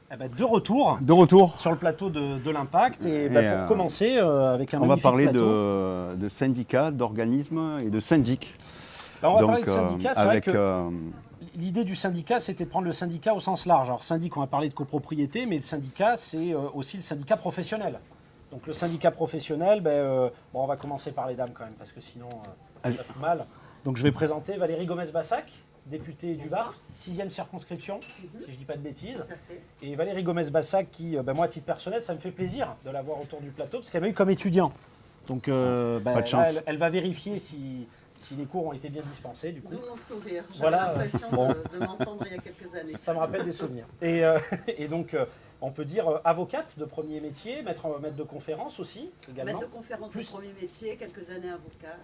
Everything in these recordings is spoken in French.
Eh ben, de retour De retour. sur le plateau de l'Impact. Et, pour commencer, avec un on va magnifique parler plateau. de syndicats, d'organismes et de syndics. Alors, on va parler de syndicats. C'est avec, vrai que l'idée du syndicat, c'était de prendre le syndicat au sens large. Alors, syndic, on va parler de copropriété, mais le syndicat, c'est aussi le syndicat professionnel. Donc, le syndicat professionnel, on va commencer par les dames quand même, parce que sinon, ça fait mal. Donc, je vais présenter Valérie Gomez-Bassac, députée du Var, 6e circonscription, si je ne dis pas de bêtises. Et Valérie Gomez-Bassac, qui, moi, à titre personnel, ça me fait plaisir de la voir autour du plateau, parce qu'elle m'a eu comme étudiant. Donc, pas de chance. là, elle va vérifier si les cours ont été bien dispensés, du coup. D'où mon sourire. J'avais Voilà. l'impression de m'entendre il y a quelques années. Ça me rappelle des souvenirs. Et donc, on peut dire avocate de premier métier, maître de conférence aussi, également. Maître de conférence de premier métier, quelques années avocat.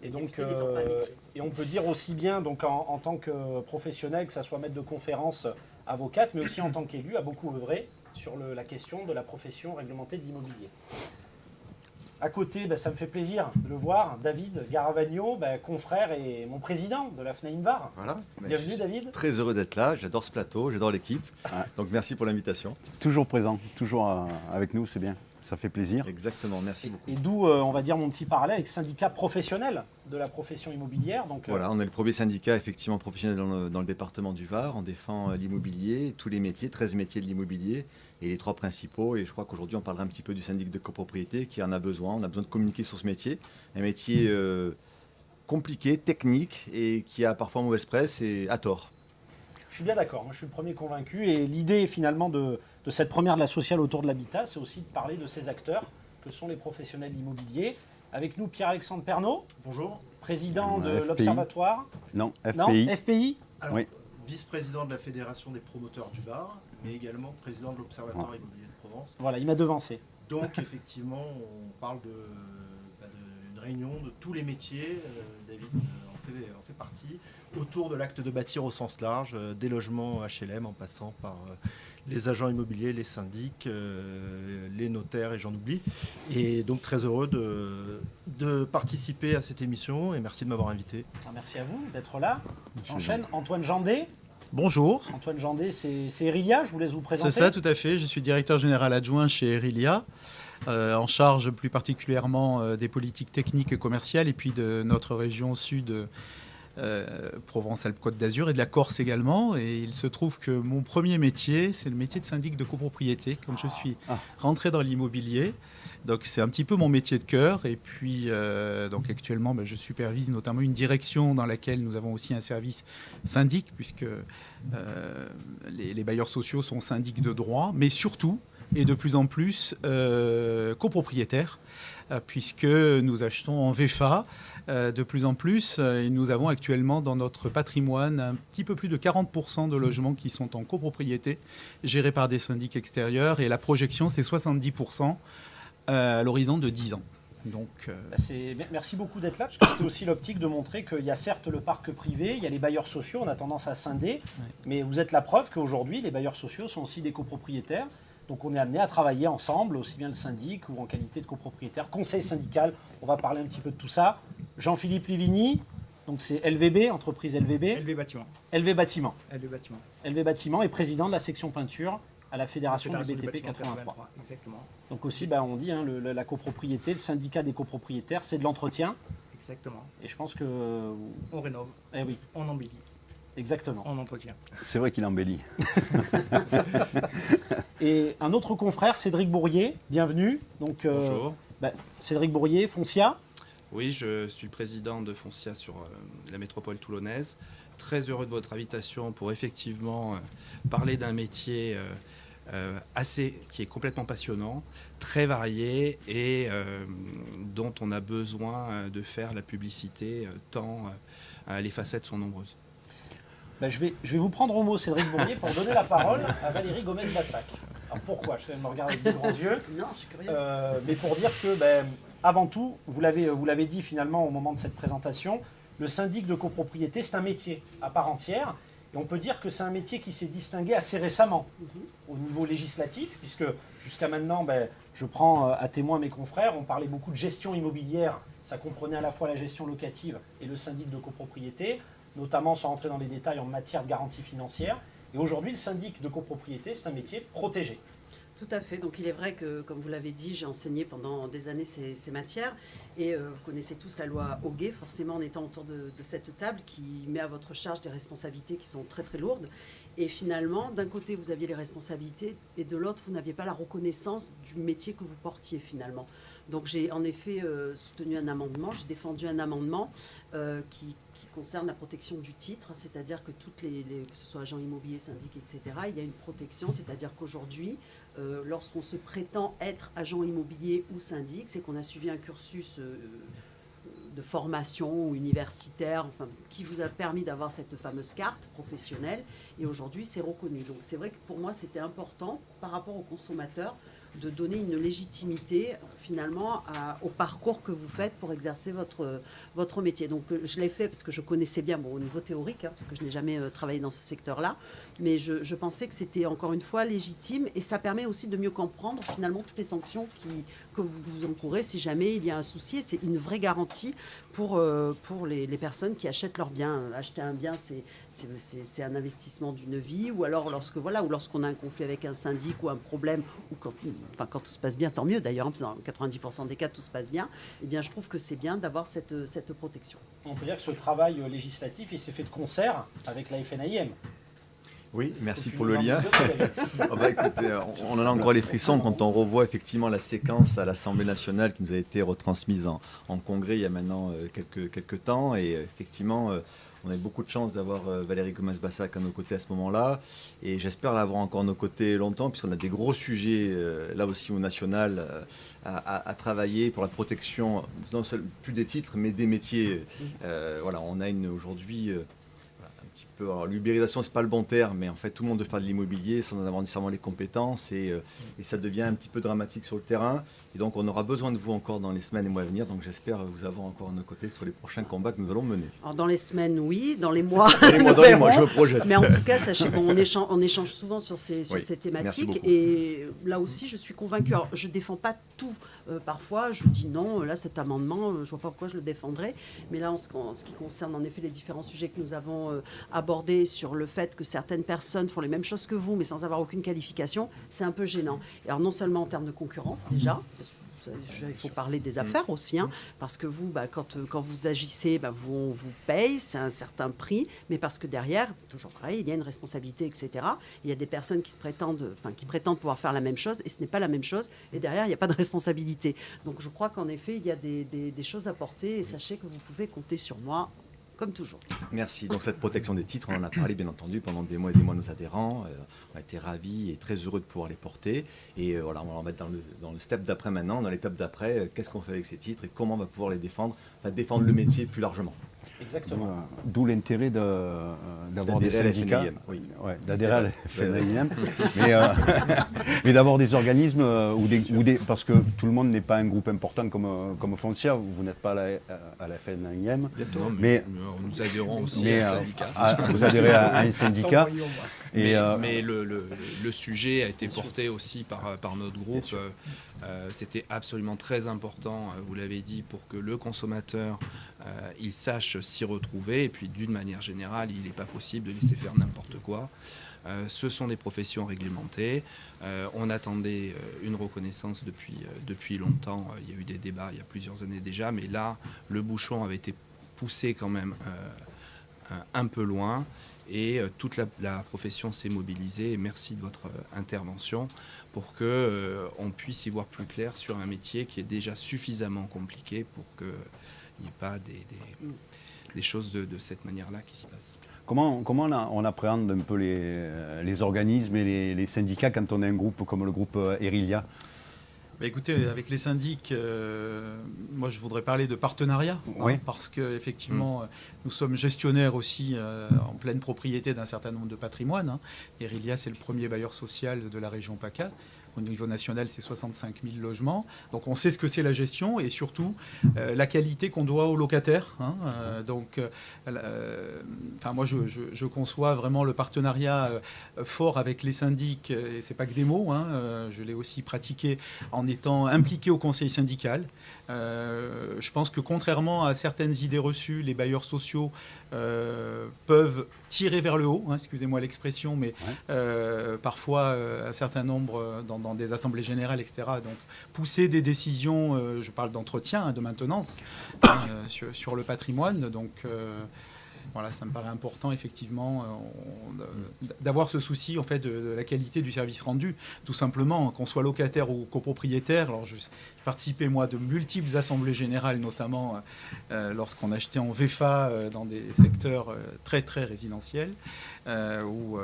Et donc, député n'étant pas un métier. et on peut dire aussi bien donc en tant que professionnel, que ça soit maître de conférence, avocate, mais aussi en tant qu'élu, a beaucoup œuvré sur la question de la profession réglementée de l'immobilier. À côté, ça me fait plaisir de le voir, David Garavagno, confrère et mon président de la FNAIM Var. Voilà. Bienvenue David. Très heureux d'être là, j'adore ce plateau, j'adore l'équipe. Donc merci pour l'invitation. Toujours présent, toujours avec nous, c'est bien. Ça fait plaisir. Exactement, merci beaucoup. Et d'où, on va dire, mon petit parallèle avec syndicat professionnel de la profession immobilière. Donc, Voilà, on est le premier syndicat effectivement professionnel dans le département du Var. On défend l'immobilier, tous les métiers, 13 métiers de l'immobilier et les 3 principaux. Et je crois qu'aujourd'hui, on parlera un petit peu du syndic de copropriété qui en a besoin. On a besoin de communiquer sur ce métier. Un métier compliqué, technique et qui a parfois mauvaise presse et à tort. Je suis bien d'accord, moi je suis le premier convaincu. Et l'idée finalement de cette première de la sociale autour de l'habitat, c'est aussi de parler de ces acteurs que sont les professionnels de l'immobilier. Avec nous, Pierre-Alexandre Pernaut. Bonjour. Président de FPI. l'Observatoire. Non, FPI. Non, FPI. Alors, Oui. vice-président de la Fédération des promoteurs du Var, mais également président de l'Observatoire immobilier de Provence. Voilà, il m'a devancé. Donc, effectivement, on parle d'une réunion de tous les métiers. David en fait partie, autour de l'acte de bâtir au sens large, des logements HLM en passant par les agents immobiliers, les syndics, les notaires et j'en oublie. Et donc, très heureux de participer à cette émission et merci de m'avoir invité. Merci à vous d'être là. J'enchaîne. Antoine Jandet. Bonjour. Antoine Jandet, c'est Erilia, je vous laisse vous présenter. C'est ça, tout à fait. Je suis directeur général adjoint chez Erilia, en charge plus particulièrement des politiques techniques et commerciales et puis de notre région sud, Provence-Alpes-Côte d'Azur et de la Corse également. Et il se trouve que mon premier métier, c'est le métier de syndic de copropriété quand je suis rentré dans l'immobilier. Donc c'est un petit peu mon métier de cœur. Et puis donc actuellement, je supervise notamment une direction dans laquelle nous avons aussi un service syndic, puisque les bailleurs sociaux sont syndics de droit, mais surtout et de plus en plus copropriétaires, puisque nous achetons en VFA de plus en plus. Et nous avons actuellement dans notre patrimoine un petit peu plus de 40% de logements qui sont en copropriété, gérés par des syndics extérieurs. Et la projection, c'est 70% à l'horizon de 10 ans. Donc, merci beaucoup d'être là, parce que c'était aussi l'optique de montrer qu'il y a certes le parc privé, il y a les bailleurs sociaux, on a tendance à scinder, mais vous êtes la preuve qu'aujourd'hui, les bailleurs sociaux sont aussi des copropriétaires. Donc on est amené à travailler ensemble, aussi bien le syndic ou en qualité de copropriétaire, conseil syndical, on va parler un petit peu de tout ça. Jean-Philippe Livigny, donc c'est LVB, entreprise LVB. LV Bâtiment. LV Bâtiment. LV Bâtiment. LV Bâtiment est président de la section peinture à la Fédération du BTP 83. Exactement. Donc aussi, on dit, la copropriété, le syndicat des copropriétaires, c'est de l'entretien. Exactement. Et je pense que... On rénove. Eh oui. On embellit. Exactement. On entretient. C'est vrai qu'il embellit. Et un autre confrère, Cédric Bourrier, bienvenue. Donc, bonjour. Cédric Bourrier, Foncia. Oui, je suis le président de Foncia sur la métropole toulonnaise. Très heureux de votre invitation pour effectivement parler d'un métier qui est complètement passionnant, très varié et dont on a besoin de faire la publicité tant les facettes sont nombreuses. Je vais vous prendre au mot, Cédric Bourrier, pour donner la parole à Valérie Gomez-Bassac. Alors pourquoi? Je vais me regarder avec de grands yeux. Non, je suis curieuse. Mais pour dire que, avant tout, vous l'avez dit finalement au moment de cette présentation, le syndic de copropriété, c'est un métier à part entière. Et on peut dire que c'est un métier qui s'est distingué assez récemment au niveau législatif, puisque jusqu'à maintenant, je prends à témoin mes confrères, on parlait beaucoup de gestion immobilière, ça comprenait à la fois la gestion locative et le syndic de copropriété, notamment sans rentrer dans les détails en matière de garantie financière. Et aujourd'hui, le syndic de copropriété, c'est un métier protégé. Tout à fait. Donc il est vrai que, comme vous l'avez dit, j'ai enseigné pendant des années ces matières. Et vous connaissez tous la loi Hoguet, forcément en étant autour de cette table, qui met à votre charge des responsabilités qui sont très très lourdes. Et finalement, d'un côté, vous aviez les responsabilités, et de l'autre, vous n'aviez pas la reconnaissance du métier que vous portiez finalement. Donc j'ai en effet soutenu un amendement, j'ai défendu un amendement qui concerne la protection du titre, c'est-à-dire que toutes que ce soit agent immobilier, syndic, etc., il y a une protection, c'est-à-dire qu'aujourd'hui, lorsqu'on se prétend être agent immobilier ou syndic, c'est qu'on a suivi un cursus de formation universitaire, enfin, qui vous a permis d'avoir cette fameuse carte professionnelle, et aujourd'hui c'est reconnu. Donc c'est vrai que pour moi c'était important par rapport aux consommateurs de donner une légitimité finalement au parcours que vous faites pour exercer votre métier. Donc je l'ai fait parce que je connaissais bien, bon, au niveau théorique, parce que je n'ai jamais travaillé dans ce secteur-là, mais je pensais que c'était encore une fois légitime, et ça permet aussi de mieux comprendre finalement toutes les sanctions que vous encourez si jamais il y a un souci. Et c'est une vraie garantie pour les personnes qui achètent leurs biens. Acheter un bien, c'est un investissement d'une vie, ou alors lorsqu'on a un conflit avec un syndic ou un problème, ou quand tout se passe bien, tant mieux d'ailleurs, hein, parce que dans 90% des cas tout se passe bien, eh bien je trouve que c'est bien d'avoir cette protection. On peut dire que ce travail législatif, il s'est fait de concert avec la FNAIM. Oui, merci Faut pour que le tu nous lien. en dises deux, d'ailleurs. Ah bah, écoutez, on en a encore les frissons quand on revoit effectivement la séquence à l'Assemblée nationale qui nous a été retransmise en congrès il y a maintenant quelques temps. Et effectivement, on a eu beaucoup de chance d'avoir Valérie Gomez-Bassac à nos côtés à ce moment-là. Et j'espère l'avoir encore à nos côtés longtemps, puisqu'on a des gros sujets, là aussi au national, à travailler pour la protection, non seulement plus des titres, mais des métiers. Voilà, on a aujourd'hui... un petit peu, alors l'ubérisation, c'est pas le bon terme, mais en fait tout le monde doit faire de l'immobilier sans en avoir nécessairement les compétences, et ça devient un petit peu dramatique sur le terrain. Et donc on aura besoin de vous encore dans les semaines et mois à venir. Donc j'espère vous avoir encore à nos côtés sur les prochains combats que nous allons mener. Alors dans les semaines, oui, dans les mois, Dans les mois, je me projette. Mais en tout cas, sachez qu'on on échange souvent sur ces Merci thématiques, beaucoup. et là aussi, je suis convaincue. Alors, je ne défends pas tout. Parfois, je dis non, là, cet amendement, je ne vois pas pourquoi je le défendrais. Mais là, en ce qui concerne en effet les différents sujets que nous avons abordés sur le fait que certaines personnes font les mêmes choses que vous, mais sans avoir aucune qualification, c'est un peu gênant. Et alors, non seulement en termes de concurrence, déjà, il faut parler des affaires aussi, hein, parce que vous, quand vous agissez, on vous paye, c'est un certain prix, mais parce que derrière, toujours pareil, il y a une responsabilité, etc. Il y a des personnes qui prétendent pouvoir faire la même chose, et ce n'est pas la même chose, et derrière, il n'y a pas de responsabilité. Donc je crois qu'en effet, il y a des choses à porter, et sachez que vous pouvez compter sur moi, comme toujours. Merci. Donc cette protection des titres, on en a parlé bien entendu pendant des mois et des mois nos adhérents. On a été ravis et très heureux de pouvoir les porter. Et voilà, on va en mettre dans le step d'après maintenant, dans l'étape d'après, qu'est-ce qu'on fait avec ces titres et comment on va pouvoir les défendre, défendre le métier plus largement. Exactement. D'où l'intérêt d'avoir des D'adhérer à la syndicats, FNAIM, oui. d'adhérer à la FNAIM, mais d'avoir des organismes parce que tout le monde n'est pas un groupe important comme Foncia, vous n'êtes pas à la FNAIM, Non, mais nous adhérons aussi mais, à un syndicat. vous adhérez à un syndicat. Mais le sujet a été porté aussi par notre groupe. C'était absolument très important, vous l'avez dit, pour que le consommateur il sache s'y retrouver. Et puis d'une manière générale, il n'est pas possible de laisser faire n'importe quoi. Ce sont des professions réglementées. On attendait une reconnaissance depuis longtemps. Il y a eu des débats il y a plusieurs années déjà, mais là, le bouchon avait été poussé quand même un peu loin. Et toute la profession s'est mobilisée. Et merci de votre intervention pour qu'on puisse y voir plus clair sur un métier qui est déjà suffisamment compliqué pour qu'il n'y ait pas des choses de cette manière-là qui s'y passent. Comment on appréhende un peu les organismes et les syndicats quand on a un groupe comme le groupe Erilia ? Écoutez, avec les syndics, moi je voudrais parler de partenariat, Oui. Parce qu'effectivement, nous sommes gestionnaires aussi en pleine propriété d'un certain nombre de patrimoines. Hein. Erilia, c'est le premier bailleur social de la région PACA. Au niveau national, c'est 65 000 logements. Donc on sait ce que c'est la gestion et surtout la qualité qu'on doit aux locataires. Hein. Moi, je conçois vraiment le partenariat fort avec les syndics. Et c'est pas que des mots. Hein. Je l'ai aussi pratiqué en étant impliqué au conseil syndical. Je pense que contrairement à certaines idées reçues, les bailleurs sociaux peuvent tirer vers le haut, hein, excusez-moi l'expression, mais parfois un certain nombre dans des assemblées générales, etc. Donc pousser des décisions, je parle d'entretien, hein, de maintenance sur le patrimoine. Donc voilà, ça me paraît important effectivement d'avoir ce souci en fait de la qualité du service rendu, tout simplement, qu'on soit locataire ou copropriétaire. Alors je participais moi de multiples assemblées générales, notamment lorsqu'on achetait en VFA dans des secteurs très très résidentiels, où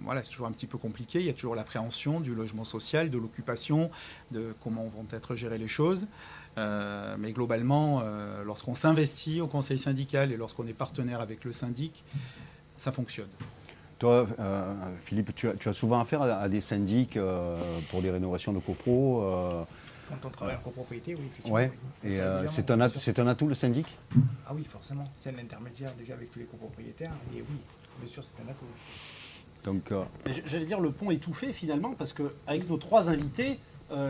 voilà, c'est toujours un petit peu compliqué. Il y a toujours l'appréhension du logement social, de l'occupation, de comment vont être gérées les choses. Mais globalement, lorsqu'on s'investit au conseil syndical et lorsqu'on est partenaire avec le syndic, ça fonctionne. Toi, Philippe, tu as souvent affaire à des syndics pour des rénovations de copro. Quand on travaille en copropriété, oui, effectivement. Ouais. Oui. Et Ça, c'est évidemment, un atout, le syndic? Ah oui, forcément. C'est un intermédiaire déjà avec tous les copropriétaires. Et oui, bien sûr, c'est un atout. Donc, J'allais dire, le pont est tout fait finalement, parce qu'avec nos 3 invités,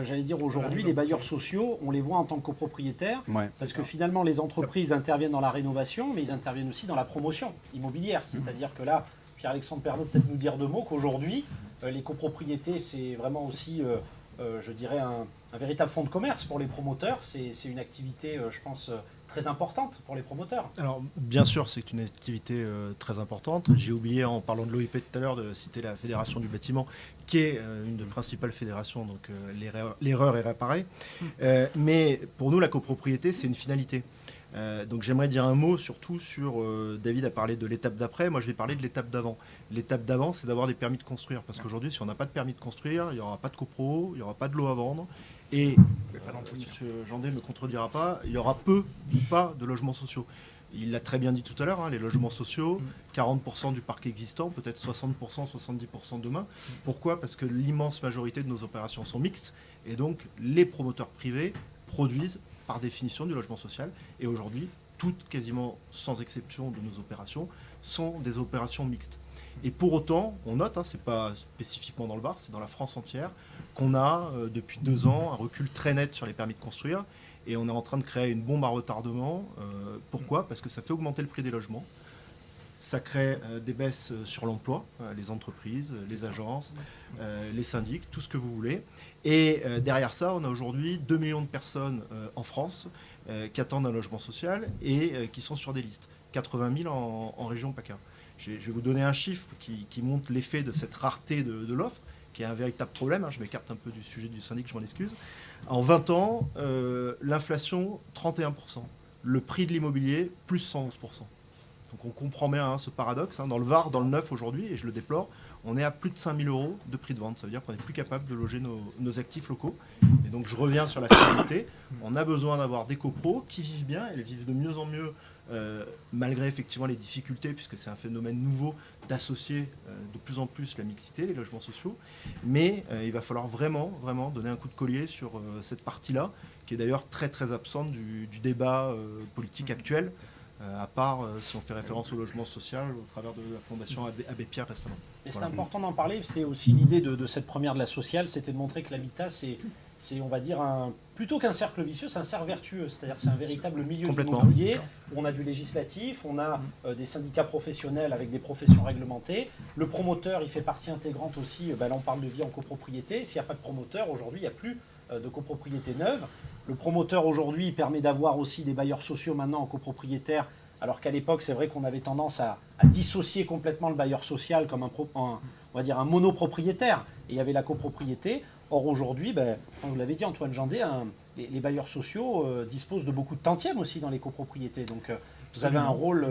j'allais dire aujourd'hui, les bailleurs sociaux, on les voit en tant que copropriétaires, parce que finalement, les entreprises interviennent dans la rénovation, mais ils interviennent aussi dans la promotion immobilière. C'est-à-dire que là, Pierre-Alexandre Pernaut peut-être nous dire 2 mots, qu'aujourd'hui, les copropriétés, c'est vraiment aussi, je dirais, un véritable fonds de commerce pour les promoteurs. C'est une activité, je pense, très importante pour les promoteurs. Alors, bien sûr, c'est une activité très importante. J'ai oublié, en parlant de l'OIP tout à l'heure, de citer la Fédération du bâtiment, qui est une des principales fédérations, donc l'erreur est réparée. Mais pour nous, la copropriété, c'est une finalité. Donc j'aimerais dire un mot surtout sur, David a parlé de l'étape d'après, moi je vais parler de l'étape d'avant. L'étape d'avant, c'est d'avoir des permis de construire, parce qu'aujourd'hui, si on n'a pas de permis de construire, il n'y aura pas de copro, il n'y aura pas de lot à vendre, et M. Jandé ne me contredira pas, il y aura peu ou pas de logements sociaux. Il l'a très bien dit tout à l'heure, hein, les logements sociaux, 40% du parc existant, peut-être 60%, 70% demain. Pourquoi? Parce que l'immense majorité de nos opérations sont mixtes, et donc les promoteurs privés produisent par définition du logement social. Et aujourd'hui, toutes, quasiment sans exception de nos opérations, sont des opérations mixtes. Et pour autant, on note, hein, c'est pas spécifiquement dans le Var, c'est dans la France entière, qu'on a depuis 2 ans un recul très net sur les permis de construire. Et on est en train de créer une bombe à retardement. Pourquoi? Parce que ça fait augmenter le prix des logements. Ça crée des baisses sur l'emploi, les entreprises, les agences, les syndics, tout ce que vous voulez. Et derrière ça, on a aujourd'hui 2 millions de personnes en France qui attendent un logement social et qui sont sur des listes. 80 000 en région PACA. Je vais vous donner un chiffre qui montre l'effet de cette rareté de l'offre, qui est un véritable problème. Hein, je m'écarte un peu du sujet du syndic, je m'en excuse. En 20 ans, l'inflation, 31%. Le prix de l'immobilier, plus 111%. Donc on comprend bien ce paradoxe. Hein. Dans le Var, dans le neuf aujourd'hui, et je le déplore, on est à plus de 5 000 € de prix de vente. Ça veut dire qu'on n'est plus capable de loger nos actifs locaux. Et donc je reviens sur la finalité. On a besoin d'avoir des copros qui vivent bien. Elles vivent de mieux en mieux, malgré effectivement les difficultés, puisque c'est un phénomène nouveau d'associer de plus en plus la mixité, les logements sociaux. Mais il va falloir vraiment donner un coup de collier sur cette partie-là, qui est d'ailleurs très très absente du débat politique actuel. À part si on fait référence au logement social au travers de la Fondation Abbé Pierre récemment. Et c'est important d'en parler, c'était aussi l'idée de cette première de la sociale, c'était de montrer que l'habitat, c'est on va dire, plutôt qu'un cercle vicieux, c'est un cercle vertueux, c'est-à-dire c'est un véritable milieu immobilier où on a du législatif, on a des syndicats professionnels avec des professions réglementées. Le promoteur, il fait partie intégrante aussi, là on parle de vie en copropriété, s'il n'y a pas de promoteur, aujourd'hui il n'y a plus de copropriété neuve. Le promoteur aujourd'hui permet d'avoir aussi des bailleurs sociaux maintenant en copropriétaire, alors qu'à l'époque c'est vrai qu'on avait tendance à dissocier complètement le bailleur social comme on va dire un monopropriétaire, et il y avait la copropriété. Or aujourd'hui, comme vous l'avez dit Antoine Jandé, les bailleurs sociaux disposent de beaucoup de tantièmes aussi dans les copropriétés, donc vous avez un rôle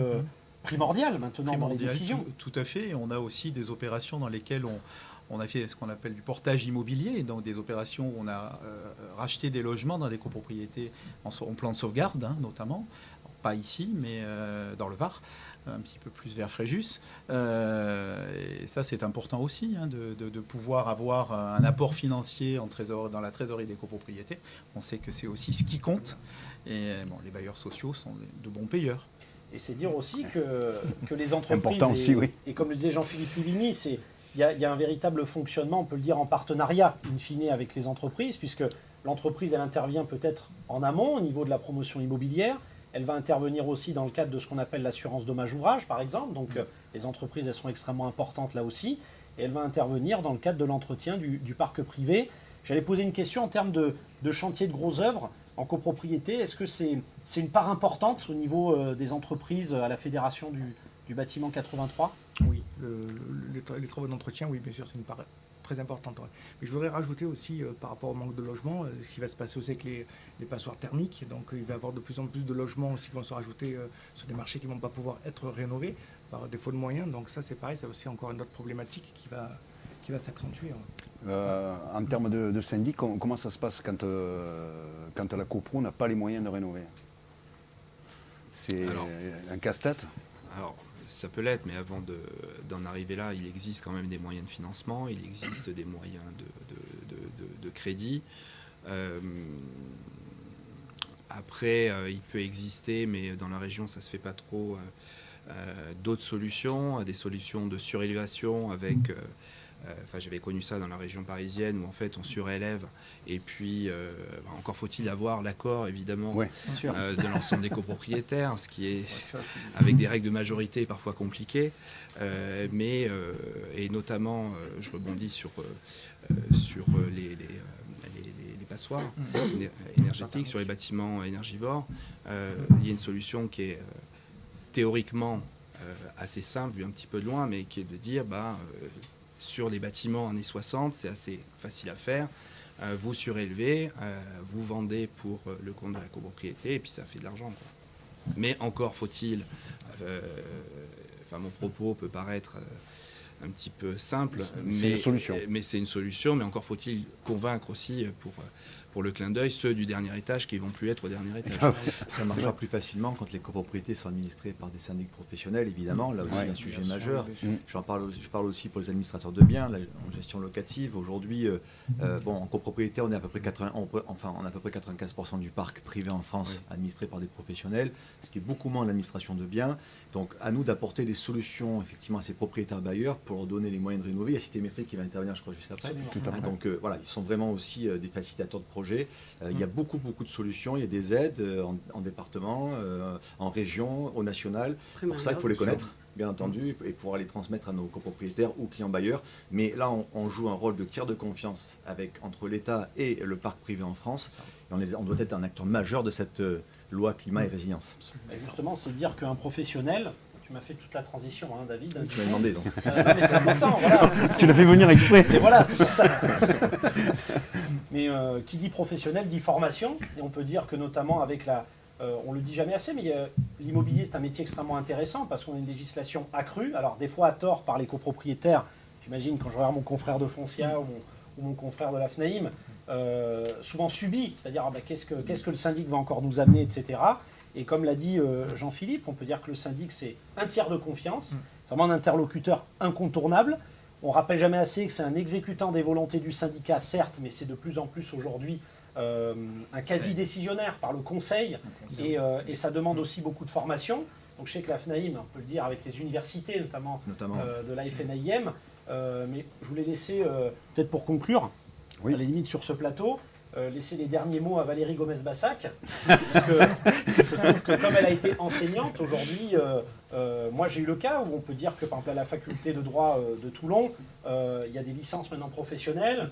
primordial maintenant dans les décisions. Tout à fait, on a aussi des opérations dans lesquelles on a fait ce qu'on appelle du portage immobilier, donc des opérations où on a racheté des logements dans des copropriétés en plan de sauvegarde, hein, notamment. Pas ici, mais dans le Var, un petit peu plus vers Fréjus. Et ça, c'est important aussi, hein, de pouvoir avoir un apport financier dans la trésorerie des copropriétés. On sait que c'est aussi ce qui compte. Et les bailleurs sociaux sont de bons payeurs. Et c'est dire aussi que les entreprises, aussi, oui. et comme le disait Jean-Philippe Livigny, il y a un véritable fonctionnement, on peut le dire, en partenariat, in fine, avec les entreprises, puisque l'entreprise, elle intervient peut-être en amont, au niveau de la promotion immobilière, Elle va intervenir aussi dans le cadre de ce qu'on appelle l'assurance dommage-ouvrage, par exemple. Donc, les entreprises, elles sont extrêmement importantes là aussi. Et elle va intervenir dans le cadre de l'entretien du parc privé. J'allais poser une question en termes de chantier de grosses œuvres en copropriété. Est-ce que c'est une part importante au niveau des entreprises à la Fédération du bâtiment 83 ? Oui, les travaux d'entretien, oui, bien sûr, c'est une part très importante. Ouais. Mais je voudrais rajouter aussi, par rapport au manque de logement, ce qui va se passer aussi avec les passoires thermiques. Donc, il va y avoir de plus en plus de logements aussi qui vont se rajouter sur des marchés qui ne vont pas pouvoir être rénovés par défaut de moyens. Donc, ça, c'est pareil, c'est aussi encore une autre problématique qui va s'accentuer. En termes de syndic, comment ça se passe quand la copro n'a pas les moyens de rénover? C'est un casse-tête? Alors, ça peut l'être, mais avant d'en arriver là, il existe quand même des moyens de financement, il existe des moyens de crédit. Après, il peut exister, mais dans la région, ça ne se fait pas trop, d'autres solutions, des solutions de surélévation avec... j'avais connu ça dans la région parisienne où en fait on surélève et puis encore faut-il avoir l'accord évidemment de l'ensemble des copropriétaires, ce qui est avec des règles de majorité parfois compliquées, et notamment je rebondis sur les passoires énergétiques, sur les bâtiments énergivores. Il y a une solution qui est théoriquement assez simple vu un petit peu de loin, mais qui est de dire sur les bâtiments années 60, c'est assez facile à faire. Vous surélevez, vous vendez pour le compte de la copropriété, et puis ça fait de l'argent, quoi. Mais encore faut-il... mon propos peut paraître un petit peu simple, mais c'est une solution. Mais encore faut-il convaincre aussi pour le clin d'œil ceux du dernier étage qui ne vont plus être au dernier étage. Ça marchera plus facilement quand les copropriétés sont administrées par des syndics professionnels, évidemment. Là aussi, il y a un sujet majeur. Je parle aussi pour les administrateurs de biens, en gestion locative. Aujourd'hui, en copropriété, on est à peu près 95% du parc privé en France administré par des professionnels, ce qui est beaucoup moins l'administration de biens. Donc, à nous d'apporter des solutions effectivement à ces propriétaires bailleurs pour leur donner les moyens de rénover. Il y a Citémétrique qui va intervenir, je crois, juste après. Donc, ils sont vraiment aussi des facilitateurs de projets. Il y a beaucoup de solutions. Il y a des aides en département, en région, au national. Pour ça, il faut les connaître, bien entendu, et pouvoir les transmettre à nos copropriétaires ou clients bailleurs. Mais là, on joue un rôle de tiers de confiance entre l'État et le parc privé en France. Et on doit être un acteur majeur de cette loi climat et résilience. Et justement, c'est dire qu'un professionnel... Tu m'as fait toute la transition, hein, David. Tu m'as demandé, donc. Non, mais c'est important, voilà. Tu l'as fait venir exprès. Et voilà, c'est pour ça. Mais qui dit professionnel dit formation. Et on peut dire que notamment avec on le dit jamais assez, mais l'immobilier c'est un métier extrêmement intéressant parce qu'on a une législation accrue. Alors des fois à tort par les copropriétaires. J'imagine quand je regarde mon confrère de Foncia ou mon confrère de la FNAIM, souvent subi. C'est-à-dire qu'est-ce que le syndic va encore nous amener, etc. Et comme l'a dit Jean-Philippe, on peut dire que le syndic, c'est un tiers de confiance. C'est vraiment un interlocuteur incontournable. On ne rappelle jamais assez que c'est un exécutant des volontés du syndicat, certes, mais c'est de plus en plus aujourd'hui un quasi-décisionnaire par le conseil. Et ça demande aussi beaucoup de formation. Donc je sais que la FNAIM, on peut le dire avec les universités, notamment. De la FNAIM. Mais je voulais laisser, peut-être pour conclure, à la limite sur ce plateau, laisser les derniers mots à Valérie Gomez-Bassac, parce qu'il se trouve que comme elle a été enseignante, aujourd'hui, moi j'ai eu le cas où on peut dire que par exemple à la faculté de droit de Toulon, il y a des licences maintenant professionnelles,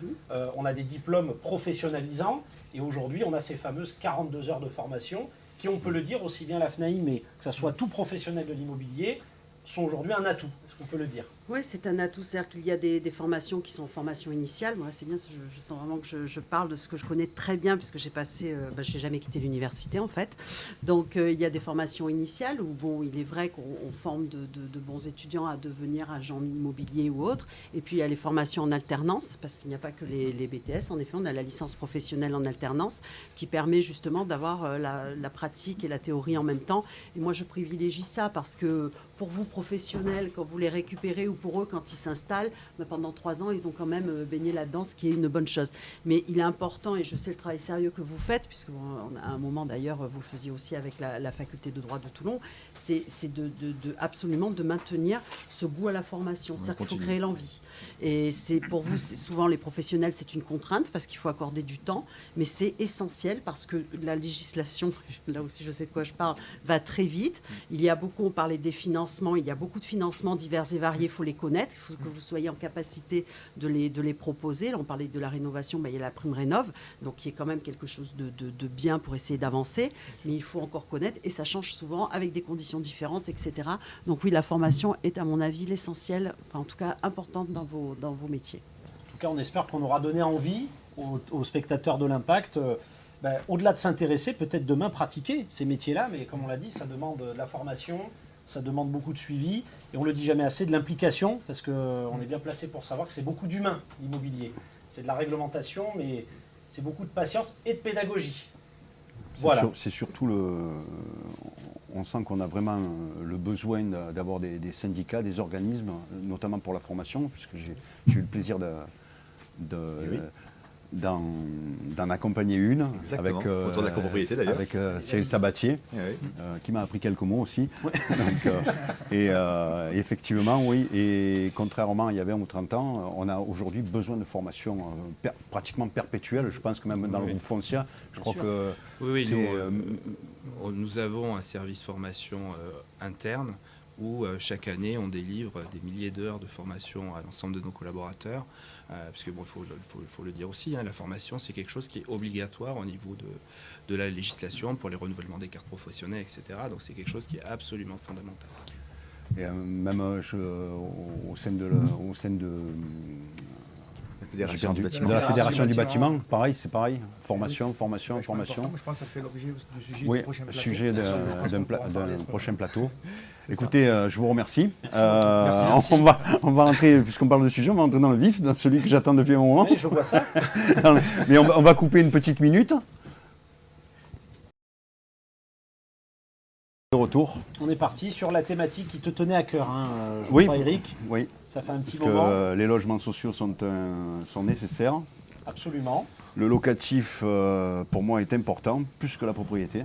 on a des diplômes professionnalisants, et aujourd'hui on a ces fameuses 42 heures de formation, qui on peut le dire aussi bien la FNAIM, mais que ce soit tout professionnel de l'immobilier, sont aujourd'hui un atout, est-ce qu'on peut le dire? Oui, c'est un atout. C'est-à-dire qu'il y a des formations qui sont formations initiales. Moi, c'est bien, je sens vraiment que je parle de ce que je connais très bien, puisque j'ai passé, je n'ai jamais quitté l'université, en fait. Donc, il y a des formations initiales où, bon, il est vrai qu'on forme de bons étudiants à devenir agents immobiliers ou autres. Et puis, il y a les formations en alternance, parce qu'il n'y a pas que les BTS. En effet, on a la licence professionnelle en alternance, qui permet justement d'avoir la pratique et la théorie en même temps. Et moi, je privilégie ça, parce que pour vous, professionnels, quand vous les récupérez ou que pour eux, quand ils s'installent, pendant 3 ans, ils ont quand même baigné là-dedans, ce qui est une bonne chose. Mais il est important, et je sais le travail sérieux que vous faites, puisque à un moment d'ailleurs, vous le faisiez aussi avec la faculté de droit de Toulon, c'est absolument de maintenir ce goût à la formation. C'est-à-dire qu'il faut créer l'envie. Et pour vous, souvent les professionnels, c'est une contrainte parce qu'il faut accorder du temps, mais c'est essentiel parce que la législation, là aussi je sais de quoi je parle, va très vite. Il y a beaucoup, on parlait des financements, il y a beaucoup de financements divers et variés, il faut les connaître, il faut que vous soyez en capacité de les proposer. Là, on parlait de la rénovation, il y a la prime rénov', donc qui est quand même quelque chose de bien pour essayer d'avancer, mais il faut encore connaître et ça change souvent avec des conditions différentes, etc. Donc oui, la formation est à mon avis l'essentiel, enfin en tout cas importante dans vos métiers. En tout cas, on espère qu'on aura donné envie aux spectateurs de l'Impact, au-delà de s'intéresser, peut-être demain pratiquer ces métiers-là, mais comme on l'a dit, ça demande de la formation, ça demande beaucoup de suivi, et on ne le dit jamais assez, de l'implication, parce qu'on est bien placé pour savoir que c'est beaucoup d'humain, l'immobilier. C'est de la réglementation, mais c'est beaucoup de patience et de pédagogie. Voilà. C'est surtout on sent qu'on a vraiment le besoin d'avoir des syndicats, des organismes, notamment pour la formation, puisque j'ai eu le plaisir d'en accompagner une. Exactement. Avec, autour de la copropriété d'ailleurs. Avec Cyril Sabatier, qui m'a appris quelques mots aussi. Donc, effectivement, oui. Et contrairement à il y a 20 ou 30 ans, on a aujourd'hui besoin de formation pratiquement perpétuelle. Je pense que même dans le groupe Foncia, je crois que oui, nous avons un service formation interne où chaque année on délivre des milliers d'heures de formation à l'ensemble de nos collaborateurs. Parce que faut le dire aussi, la formation c'est quelque chose qui est obligatoire au niveau de la législation pour les renouvellements des cartes professionnelles, etc. Donc c'est quelque chose qui est absolument fondamental. Et même au sein de la Fédération du bâtiment, pareil, c'est pareil. Formation. Je pense que ça fait l'objet du sujet Oui, du prochain plateau. sujet d'un prochain plateau. Écoutez, je vous remercie. Merci. On va rentrer, puisqu'on parle de sujet, on va rentrer dans le vif, dans celui que j'attends depuis un moment. Oui, je vois ça. Mais on va couper une petite minute. De retour. On est parti sur la thématique qui te tenait à cœur, je Oui. crois, Eric. Oui, Ça fait un petit parce moment. que les logements sociaux sont nécessaires. Absolument. Le locatif, pour moi, est important, plus que la propriété.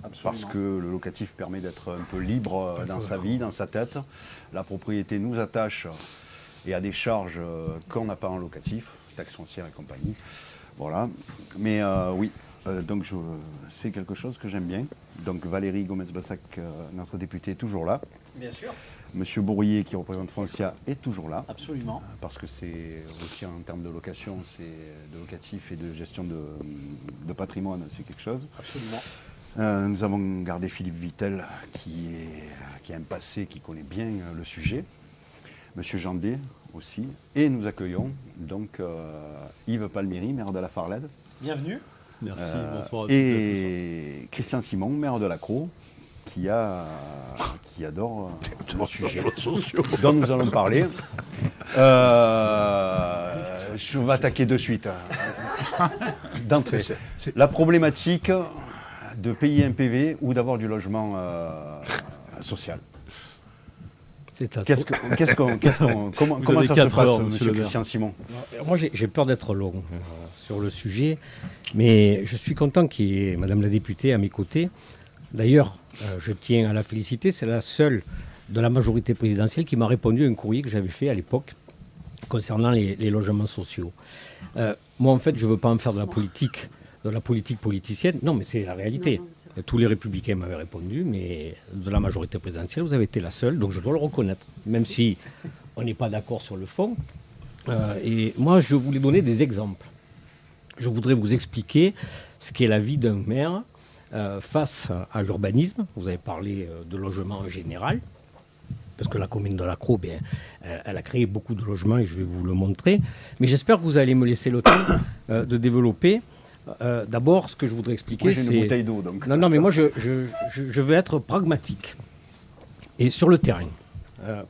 Absolument. Parce que le locatif permet d'être un peu libre dans sa vie, dans sa tête. La propriété nous attache et a des charges qu'on n'a pas en locatif, taxes foncières et compagnie. Voilà. Mais oui, donc c'est quelque chose que j'aime bien. Donc Valérie Gomez-Bassac, notre députée, est toujours là. Bien sûr. Monsieur Bourrier, qui représente Foncia, est toujours là. Absolument. Parce que c'est aussi en termes de location, c'est de locatif et de gestion de patrimoine, c'est quelque chose. Absolument. Nous avons gardé Philippe Vittel, qui a un passé, qui connaît bien le sujet. Monsieur Jandet aussi. Et nous accueillons donc Yves Palmieri, maire de la Farlède. Bienvenue. Merci, bonsoir à tous Et Christian Simon, maire de la Crau, qui adore le sujet dont nous allons parler. Je vais attaquer de suite. D'entrée. La problématique de payer un PV ou d'avoir du logement social. Comment ça se passe, monsieur Christian Simon? Moi, j'ai peur d'être long sur le sujet, mais je suis content qu'il y ait Madame la députée à mes côtés. D'ailleurs, je tiens à la féliciter, c'est la seule de la majorité présidentielle qui m'a répondu à un courrier que j'avais fait à l'époque concernant les logements sociaux. Moi, en fait, je ne veux pas en faire de la politique politicienne. Non, mais c'est la réalité. Non, tous les républicains m'avaient répondu, mais de la majorité présidentielle, vous avez été la seule, donc je dois le reconnaître, même si on n'est pas d'accord sur le fond. Et moi, je voulais donner des exemples. Je voudrais vous expliquer ce qu'est la vie d'un maire face à l'urbanisme. Vous avez parlé de logement en général, parce que la commune de la Crau, elle a créé beaucoup de logements et je vais vous le montrer. Mais j'espère que vous allez me laisser le temps de développer. D'abord, ce que je voudrais expliquer, c'est... Moi, j'ai une bouteille d'eau, donc... Non, mais moi, je veux être pragmatique. Et sur le terrain,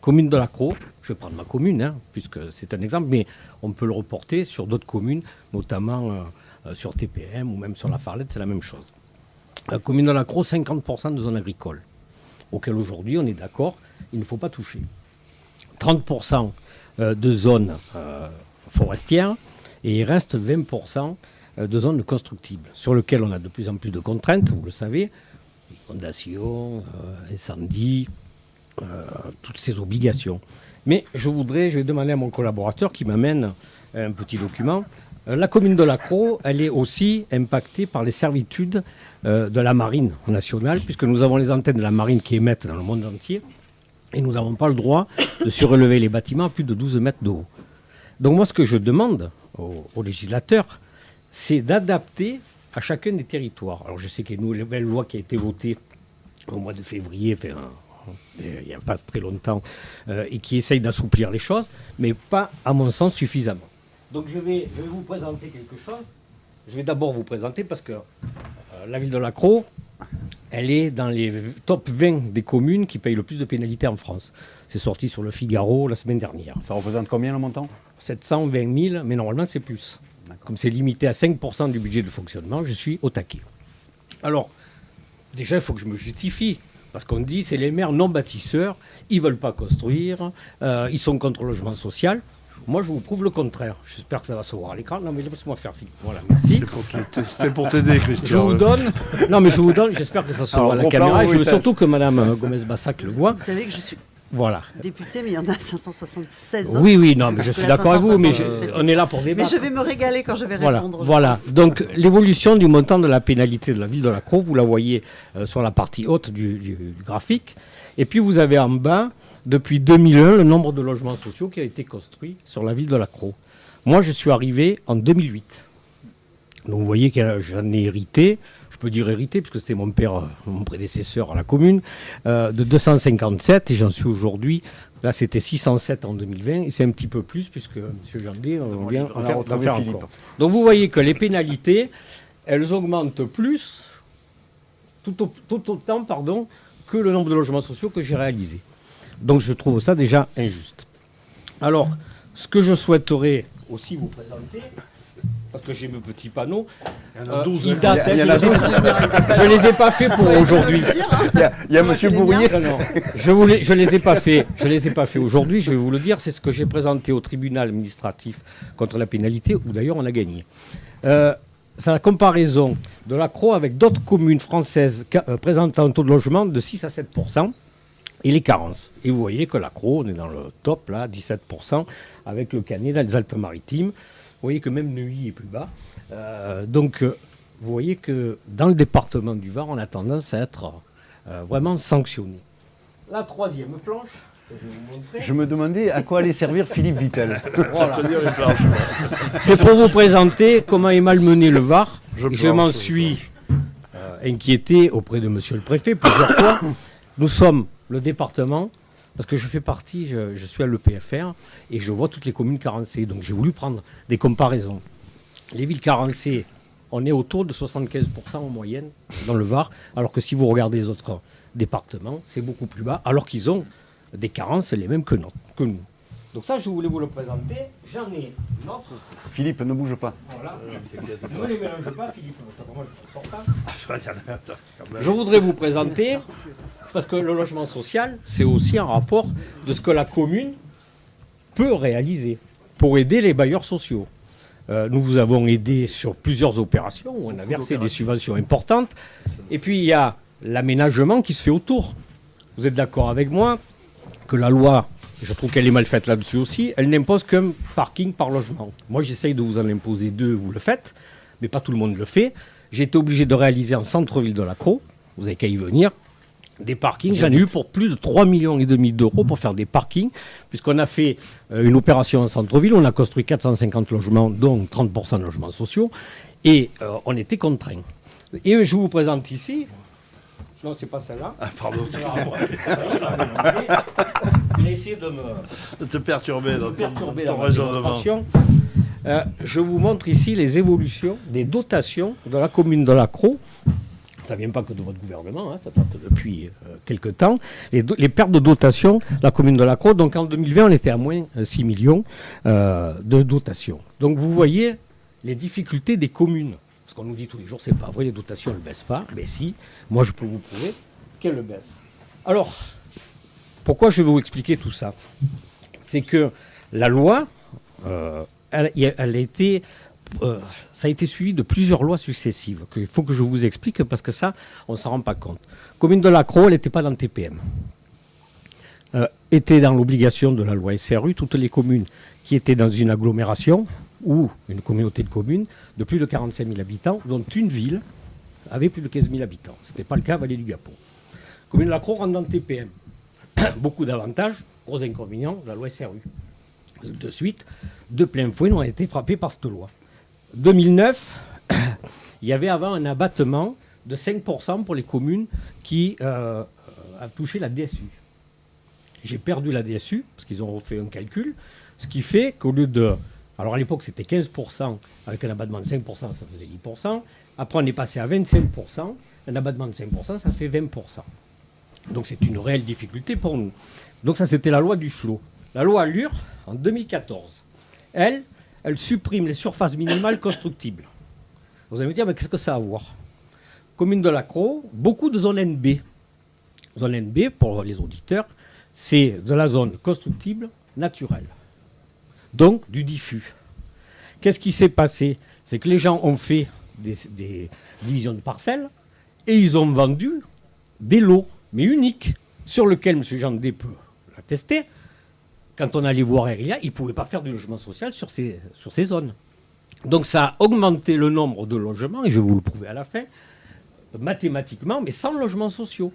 commune de la Crau, je vais prendre ma commune, puisque c'est un exemple, mais on peut le reporter sur d'autres communes, notamment sur TPM ou même sur la Farlède, c'est la même chose. La commune de la Crau, 50% de zone agricole, auquel aujourd'hui, on est d'accord, il ne faut pas toucher. 30% de zones forestières et il reste 20% de zones constructibles, sur lesquelles on a de plus en plus de contraintes, vous le savez, inondations, incendies, toutes ces obligations. Mais je vais demander à mon collaborateur qui m'amène un petit document. La commune de Lacros, elle est aussi impactée par les servitudes de la marine nationale, puisque nous avons les antennes de la marine qui émettent dans le monde entier, et nous n'avons pas le droit de surélever les bâtiments à plus de 12 mètres de haut. Donc moi, ce que je demande aux législateurs, c'est d'adapter à chacun des territoires. Alors je sais qu'il y a une nouvelle loi qui a été votée au mois de février, il n'y a pas très longtemps, et qui essaye d'assouplir les choses, mais pas, à mon sens, suffisamment. Donc je vais vous présenter quelque chose. Je vais d'abord vous présenter parce que la ville de Lacros, elle est dans les top 20 des communes qui payent le plus de pénalités en France. C'est sorti sur le Figaro la semaine dernière. Ça représente combien le montant? 720 000, mais normalement c'est plus. Comme c'est limité à 5% du budget de fonctionnement, je suis au taquet. Alors, déjà, il faut que je me justifie. Parce qu'on dit c'est les maires non bâtisseurs, ils ne veulent pas construire, ils sont contre le logement social. Moi, je vous prouve le contraire. J'espère que ça va se voir à l'écran. Non, mais laisse-moi faire, Philippe. Voilà, merci. C'était pour t'aider, Christian. Je vous donne. Non, mais je vous donne. J'espère que ça se voit à la caméra. Et je veux surtout que Mme Gomez-Bassac le voit. Vous savez que je suis Voilà. députée, mais il y en a 576 autres. Oui, non, mais je suis d'accord avec vous, mais 577. on est là pour Mais débattre. je vais me régaler quand je vais Voilà, répondre. je voilà. pense. Donc l'évolution du montant de la pénalité de la ville de Lacros, vous la voyez sur la partie haute du graphique. Et puis vous avez en bas, depuis 2001, le nombre de logements sociaux qui a été construit sur la ville de Lacros. Moi, je suis arrivé en 2008. Donc vous voyez que j'en ai hérité, je peux dire hérité, puisque c'était mon père, mon prédécesseur à la commune, de 257, et j'en suis aujourd'hui, là c'était 607 en 2020, et c'est un petit peu plus, puisque M. Jardé, on vient d'en faire encore. Donc vous voyez que les pénalités, elles augmentent plus, tout autant, que le nombre de logements sociaux que j'ai réalisés. Donc je trouve ça déjà injuste. Alors, ce que je souhaiterais aussi vous présenter, parce que j'ai mes petits panneaux, ils datent, je ne les ai pas faits pour aujourd'hui. Il y a M. Bourrier. Non, je les ai pas faits aujourd'hui, je vais vous le dire, c'est ce que j'ai présenté au tribunal administratif contre la pénalité, où d'ailleurs on a gagné. C'est la comparaison de Lacros avec d'autres communes françaises présentant un taux de logement de 6 à 7%. Et les carences. Et vous voyez que Lacros, on est dans le top, là, 17%, avec le Canet dans les Alpes-Maritimes. Vous voyez que même Neuilly est plus bas. Donc, vous voyez que dans le département du Var, on a tendance à être vraiment sanctionné. La troisième planche, que je vais vous montrer. Je me demandais à quoi allait servir Philippe Vittel. Voilà. C'est pour vous présenter comment est malmené le Var. Je m'en suis inquiété auprès de monsieur le préfet plusieurs fois. Nous sommes le département, parce que je fais partie, je suis à l'EPFR, et je vois toutes les communes carencées. Donc j'ai voulu prendre des comparaisons. Les villes carencées, on est autour de 75% en moyenne dans le Var, alors que si vous regardez les autres départements, c'est beaucoup plus bas, alors qu'ils ont des carences les mêmes que nous. Donc ça, je voulais vous le présenter. J'en ai une autre. Philippe, ne bouge pas. Voilà. Ne les mélange pas, Philippe. Moi, je voudrais vous présenter, parce que le logement social, c'est aussi un rapport de ce que la commune peut réaliser pour aider les bailleurs sociaux. Nous vous avons aidé sur plusieurs opérations où on a versé des subventions importantes. Et puis, il y a l'aménagement qui se fait autour. Vous êtes d'accord avec moi que la loi, je trouve qu'elle est mal faite là-dessus aussi, elle n'impose qu'un parking par logement. Moi, j'essaye de vous en imposer 2, vous le faites, mais pas tout le monde le fait. J'ai été obligé de réaliser en centre-ville de Lacros, vous n'avez qu'à y venir, des parkings. J'en ai eu pour plus de 3,5 millions d'euros pour faire des parkings, puisqu'on a fait une opération en centre-ville, on a construit 450 logements, dont 30% de logements sociaux, et on était contraints. Et je vous présente ici... Non, c'est pas celle-là. Ah, pardon. Il a essayé de te perturber dans dans ma démonstration. Je vous montre ici les évolutions des dotations de la commune de Lacros. Ça ne vient pas que de votre gouvernement, ça date depuis quelques temps. Les pertes de dotation de la commune de Lacros, donc en 2020, on était à moins 6 millions de dotations. Donc vous voyez les difficultés des communes. Parce qu'on nous dit tous les jours, c'est pas vrai, les dotations ne baissent pas. Mais si, moi je peux vous prouver qu'elles baissent. Alors, pourquoi je vais vous expliquer tout ça? c'est que la loi, ça a été suivi de plusieurs lois successives. Il faut que je vous explique parce que ça, on ne s'en rend pas compte. Commune de Lacros, elle n'était pas dans le TPM. Était dans l'obligation de la loi SRU, toutes les communes qui étaient dans une agglomération ou une communauté de communes de plus de 45 000 habitants, dont une ville avait plus de 15 000 habitants. Ce n'était pas le cas à Vallée du Gapon. Commune de Lacros rentre dans le TPM. Beaucoup d'avantages, gros inconvénients, la loi SRU. De suite, de plein fouet, nous avons été frappés par cette loi. 2009, il y avait avant un abattement de 5% pour les communes qui a touché la DSU. J'ai perdu la DSU, parce qu'ils ont refait un calcul, ce qui fait qu'au lieu de... Alors à l'époque, c'était 15%, avec un abattement de 5%, ça faisait 10%. Après, on est passé à 25%. Un abattement de 5%, ça fait 20%. Donc c'est une réelle difficulté pour nous. Donc ça, c'était la loi du flot. La loi Allure, en 2014, elle supprime les surfaces minimales constructibles. Vous allez me dire, mais qu'est-ce que ça a à voir? Commune de Lacros, beaucoup de zones NB. Zone NB, pour les auditeurs, c'est de la zone constructible naturelle. Donc, du diffus. Qu'est-ce qui s'est passé? C'est que les gens ont fait des divisions de parcelles et ils ont vendu des lots, mais uniques, sur lesquels M. Jean D peut l'attester. Quand on allait voir Eria, il ne pouvait pas faire du logement social sur ces zones. Donc ça a augmenté le nombre de logements, et je vais vous le prouver à la fin, mathématiquement, mais sans logements sociaux.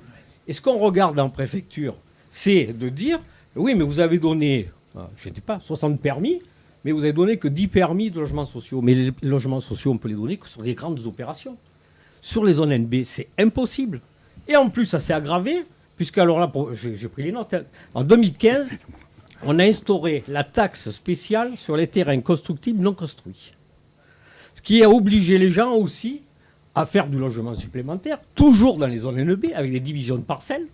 Et ce qu'on regarde en préfecture, c'est de dire, oui, mais vous avez donné, je ne sais pas, 60 permis, mais vous avez donné que 10 permis de logements sociaux. Mais les logements sociaux, on peut les donner que sur des grandes opérations. Sur les zones NB, c'est impossible. Et en plus, ça s'est aggravé, puisque alors là, j'ai pris les notes, en 2015, on a instauré la taxe spéciale sur les terrains constructibles non construits. Ce qui a obligé les gens aussi à faire du logement supplémentaire, toujours dans les zones NB, avec des divisions de parcelles,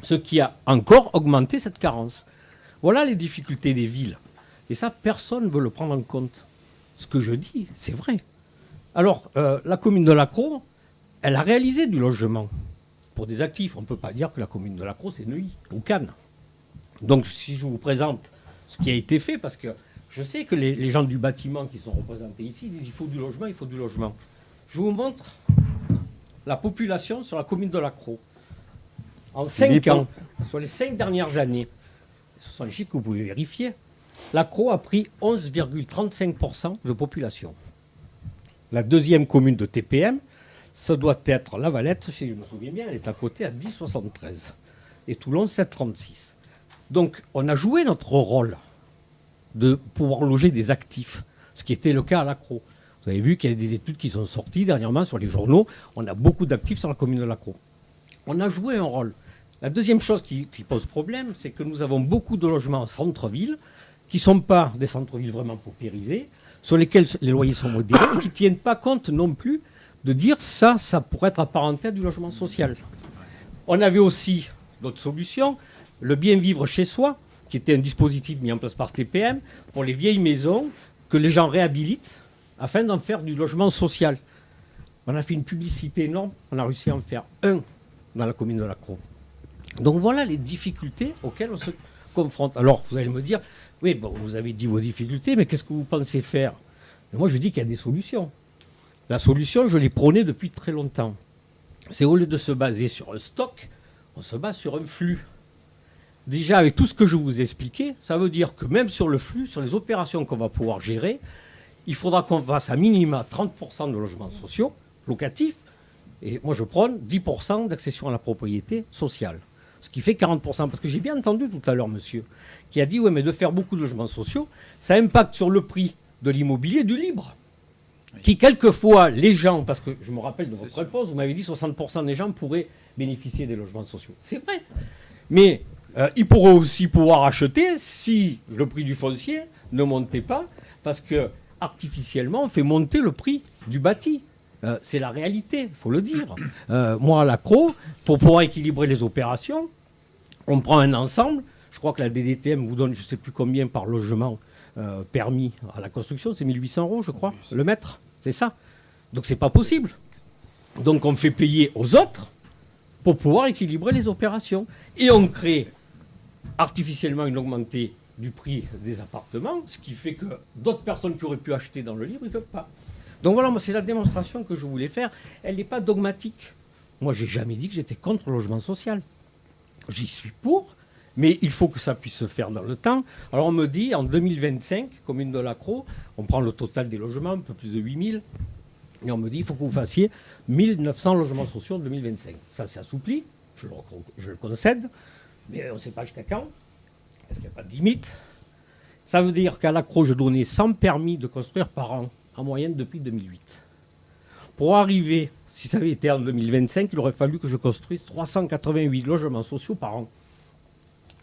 ce qui a encore augmenté cette carence. Voilà les difficultés des villes. Et ça, personne ne veut le prendre en compte. Ce que je dis, c'est vrai. Alors, la commune de Lacros, elle a réalisé du logement pour des actifs. On ne peut pas dire que la commune de Lacros, c'est Neuilly ou Cannes. Donc, si je vous présente ce qui a été fait, parce que je sais que les gens du bâtiment qui sont représentés ici disent il faut du logement, il faut du logement. Je vous montre la population sur la commune de Lacros. En 5 ans, sur les 5 dernières années, ce sont les chiffres que vous pouvez vérifier, Lacros a pris 11,35% de population. La deuxième commune de TPM, ça doit être La Valette, si je me souviens bien, elle est à côté à 10,73. Et Toulon, 7,36. Donc, on a joué notre rôle de pouvoir loger des actifs, ce qui était le cas à Lacros. Vous avez vu qu'il y a des études qui sont sorties dernièrement sur les journaux. On a beaucoup d'actifs sur la commune de Lacros. On a joué un rôle. La deuxième chose qui pose problème, c'est que nous avons beaucoup de logements en centre-ville qui ne sont pas des centres-villes vraiment paupérisés, sur lesquels les loyers sont modérés et qui ne tiennent pas compte non plus de dire ça pourrait être apparenté à du logement social. On avait aussi d'autres solutions. Le bien vivre chez soi, qui était un dispositif mis en place par TPM pour les vieilles maisons que les gens réhabilitent afin d'en faire du logement social. On a fait une publicité énorme, on a réussi à en faire un dans la commune de Lacros. Donc voilà les difficultés auxquelles on se confronte. Alors vous allez me dire, oui, bon, vous avez dit vos difficultés, mais qu'est-ce que vous pensez faire? Et moi je dis qu'il y a des solutions. La solution, je l'ai prônée depuis très longtemps. C'est au lieu de se baser sur un stock, on se base sur un flux. Déjà, avec tout ce que je vous ai expliqué, ça veut dire que même sur le flux, sur les opérations qu'on va pouvoir gérer, il faudra qu'on fasse à minima 30% de logements sociaux, locatifs, et moi je prône 10% d'accession à la propriété sociale. Ce qui fait 40%. Parce que j'ai bien entendu tout à l'heure, monsieur, qui a dit, ouais, mais de faire beaucoup de logements sociaux, ça impacte sur le prix de l'immobilier du libre. Oui. Qui, quelquefois, les gens, parce que je me rappelle de votre réponse, vous m'avez dit 60% des gens pourraient bénéficier des logements sociaux. C'est vrai. Mais ils pourraient aussi pouvoir acheter si le prix du foncier ne montait pas, parce que artificiellement, on fait monter le prix du bâti. C'est la réalité, il faut le dire. Moi, à Lacros, pour pouvoir équilibrer les opérations, on prend un ensemble. Je crois que la DDTM vous donne je ne sais plus combien par logement permis à la construction. C'est 1 800 €, je crois, le mètre. C'est ça. Donc, c'est pas possible. Donc, on fait payer aux autres pour pouvoir équilibrer les opérations. Et on crée artificiellement une augmentée du prix des appartements, ce qui fait que d'autres personnes qui auraient pu acheter dans le livre, ils ne peuvent pas. Donc voilà, moi, c'est la démonstration que je voulais faire. Elle n'est pas dogmatique. Moi, j'ai jamais dit que j'étais contre le logement social. J'y suis pour, mais il faut que ça puisse se faire dans le temps. Alors on me dit, en 2025, commune de Lacros, on prend le total des logements, un peu plus de 8000, et on me dit, il faut que vous fassiez 1900 logements sociaux en 2025. Ça s'est assoupli, je le concède, mais on ne sait pas jusqu'à quand. Est-ce qu'il n'y a pas de limite? Ça veut dire qu'à Lacros, je donnais 100 permis de construire par an, en moyenne depuis 2008. Pour arriver, si ça avait été en 2025, il aurait fallu que je construise 388 logements sociaux par an.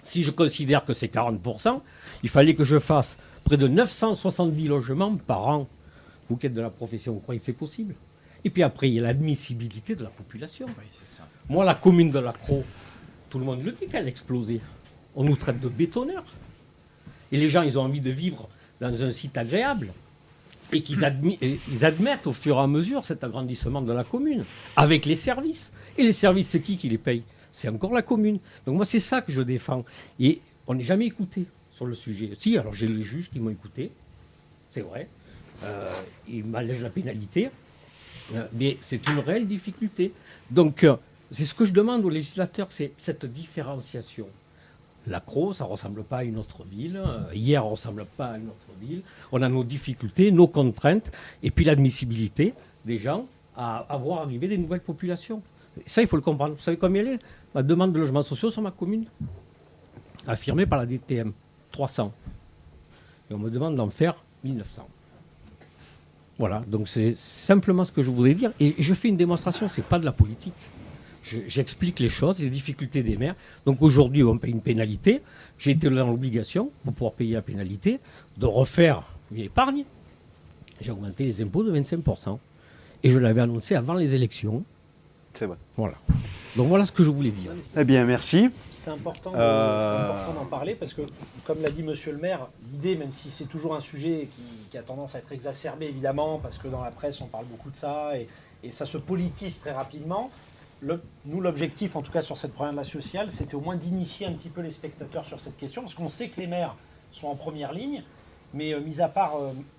Si je considère que c'est 40%, il fallait que je fasse près de 970 logements par an. Vous qui êtes de la profession, vous croyez que c'est possible? Et puis après, il y a l'admissibilité de la population. Oui, c'est ça. Moi, la commune de Lacros, tout le monde le dit qu'elle a explosé. On nous traite de bétonneurs. Et les gens, ils ont envie de vivre dans un site agréable. Et qu'ils ils admettent au fur et à mesure cet agrandissement de la commune, avec les services. Et les services, c'est qui les paye? C'est encore la commune. Donc moi, c'est ça que je défends. Et on n'est jamais écouté sur le sujet. Si, alors j'ai les juges qui m'ont écouté, c'est vrai. Ils m'allègent la pénalité. Mais c'est une réelle difficulté. Donc, c'est ce que je demande aux législateurs, c'est cette différenciation. Lacros, ça ne ressemble pas à une autre ville. Hier, on ne ressemble pas à une autre ville. On a nos difficultés, nos contraintes, et puis l'admissibilité des gens à voir arriver des nouvelles populations. Ça, il faut le comprendre. Vous savez combien elle est? Ma demande de logements sociaux sur ma commune, affirmée par la DTM, 300. Et on me demande d'en faire 1900. Voilà, donc c'est simplement ce que je voudrais dire. Et je fais une démonstration, ce n'est pas de la politique. J'explique les choses, les difficultés des maires. Donc aujourd'hui, on paye une pénalité. J'ai été dans l'obligation, pour pouvoir payer la pénalité, de refaire une épargne. J'ai augmenté les impôts de 25%. Et je l'avais annoncé avant les élections. C'est vrai. Voilà. Donc voilà ce que je voulais dire. Eh bien, merci. C'était important d'en parler parce que, comme l'a dit Monsieur le maire, l'idée, même si c'est toujours un sujet qui a tendance à être exacerbé, évidemment, parce que dans la presse, on parle beaucoup de ça et ça se politise très rapidement. Nous, l'objectif, en tout cas sur cette première de la sociale, c'était au moins d'initier un petit peu les spectateurs sur cette question, parce qu'on sait que les maires sont en première ligne, mais mis à part,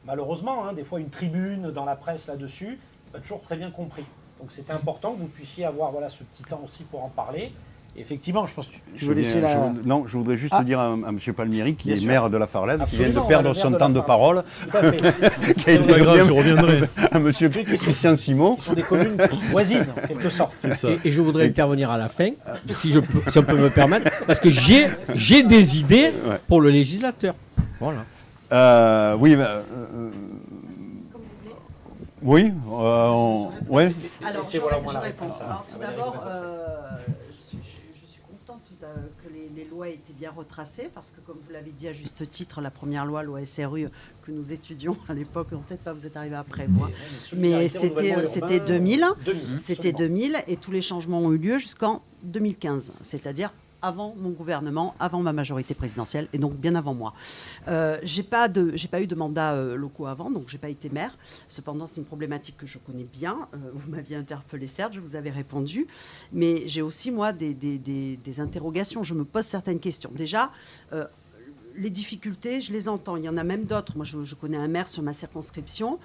malheureusement, des fois une tribune dans la presse là-dessus, c'est pas toujours très bien compris. Donc c'était important que vous puissiez avoir ce petit temps aussi pour en parler. Et effectivement, je pense que tu veux laisser la... Non, je voudrais juste dire à M. Palmieri, qui Bien est sûr. maire de la Farlède, qui Absolument, vient de perdre son temps de parole. Tout à fait. Qui a été pas grave, bien je reviendrai. à M. Christian Simon. Ce sont des communes voisines, en quelque sorte. C'est ça. Et je voudrais intervenir à la fin, si on peut me permettre, parce que j'ai des idées pour le législateur. Voilà. Oui, Comme vous voulez. oui, ouais. Alors, laissez, je voilà, au moins la réponds. réponse à- Alors, tout à Valérie d'abord, Pécresse. je suis contente que les lois aient été bien retracées, parce que, comme vous l'avez dit à juste titre, la première loi SRU, que nous étudions à l'époque, en fait, pas vous êtes arrivé après moi, mais c'était 2000. C'était 2000, et tous les changements ont eu lieu jusqu'en 2015, c'est-à-dire avant mon gouvernement, avant ma majorité présidentielle, et donc bien avant moi. J'ai pas eu de mandat locaux avant, donc j'ai pas été maire. Cependant, c'est une problématique que je connais bien. Vous m'aviez interpellé, certes, je vous avais répondu, mais j'ai aussi, moi, des interrogations. Je me pose certaines questions. Déjà, les difficultés, je les entends. Il y en a même d'autres. Moi, je connais un maire sur ma circonscription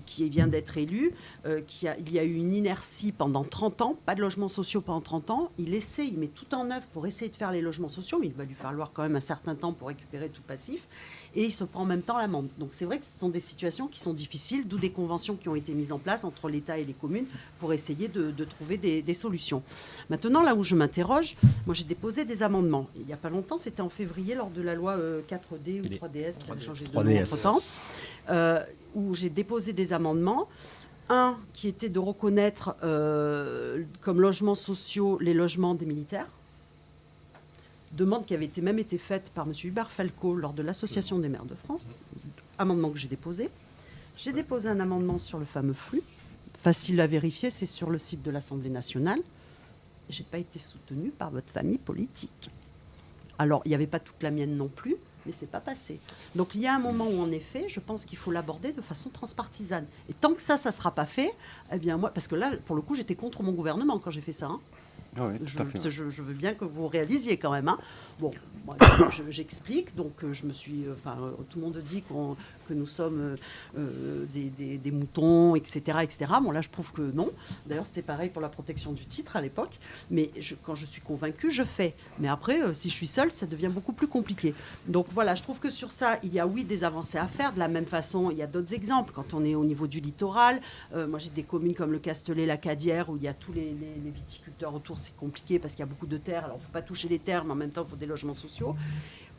qui vient d'être élu. Il y a eu une inertie pendant 30 ans, pas de logements sociaux pendant 30 ans. Il met tout en œuvre pour essayer de faire les logements sociaux, mais il va lui falloir quand même un certain temps pour récupérer tout passif. Et il se prend en même temps l'amende. Donc c'est vrai que ce sont des situations qui sont difficiles, d'où des conventions qui ont été mises en place entre l'État et les communes pour essayer de trouver des solutions. Maintenant, là où je m'interroge, moi j'ai déposé des amendements. Il n'y a pas longtemps, c'était en février, lors de la loi 4D ou 3DS, qui a changé de nom 3DS. entre-temps, où j'ai déposé des amendements. Un qui était de reconnaître comme logements sociaux les logements des militaires. Demande qui avait même été faite par M. Hubert Falco lors de l'Association des maires de France. Amendement que j'ai déposé. J'ai déposé un amendement sur le fameux flux. Facile à vérifier, c'est sur le site de l'Assemblée nationale. Je n'ai pas été soutenue par votre famille politique. Alors, il n'y avait pas toute la mienne non plus, mais ce n'est pas passé. Donc, il y a un moment où, en effet, je pense qu'il faut l'aborder de façon transpartisane. Et tant que ça ne sera pas fait, eh bien, moi, parce que là, pour le coup, j'étais contre mon gouvernement quand j'ai fait ça. Ah oui, tout Je, à fait. je veux bien que vous réalisiez quand même. Hein. Bon, moi, j'explique. Donc, je me suis. Enfin, tout le monde dit que nous sommes des moutons, etc., etc. Bon, là, je prouve que non. D'ailleurs, c'était pareil pour la protection du titre à l'époque. Mais quand je suis convaincue, je fais. Mais après, si je suis seule, ça devient beaucoup plus compliqué. Donc, voilà, je trouve que sur ça, il y a, oui, des avancées à faire. De la même façon, il y a d'autres exemples. Quand on est au niveau du littoral, moi, j'ai des communes comme le Castellet, la Cadière, où il y a tous les viticulteurs autour. C'est compliqué parce qu'il y a beaucoup de terres. Alors, il ne faut pas toucher les terres, mais en même temps, il faut des logements sociaux.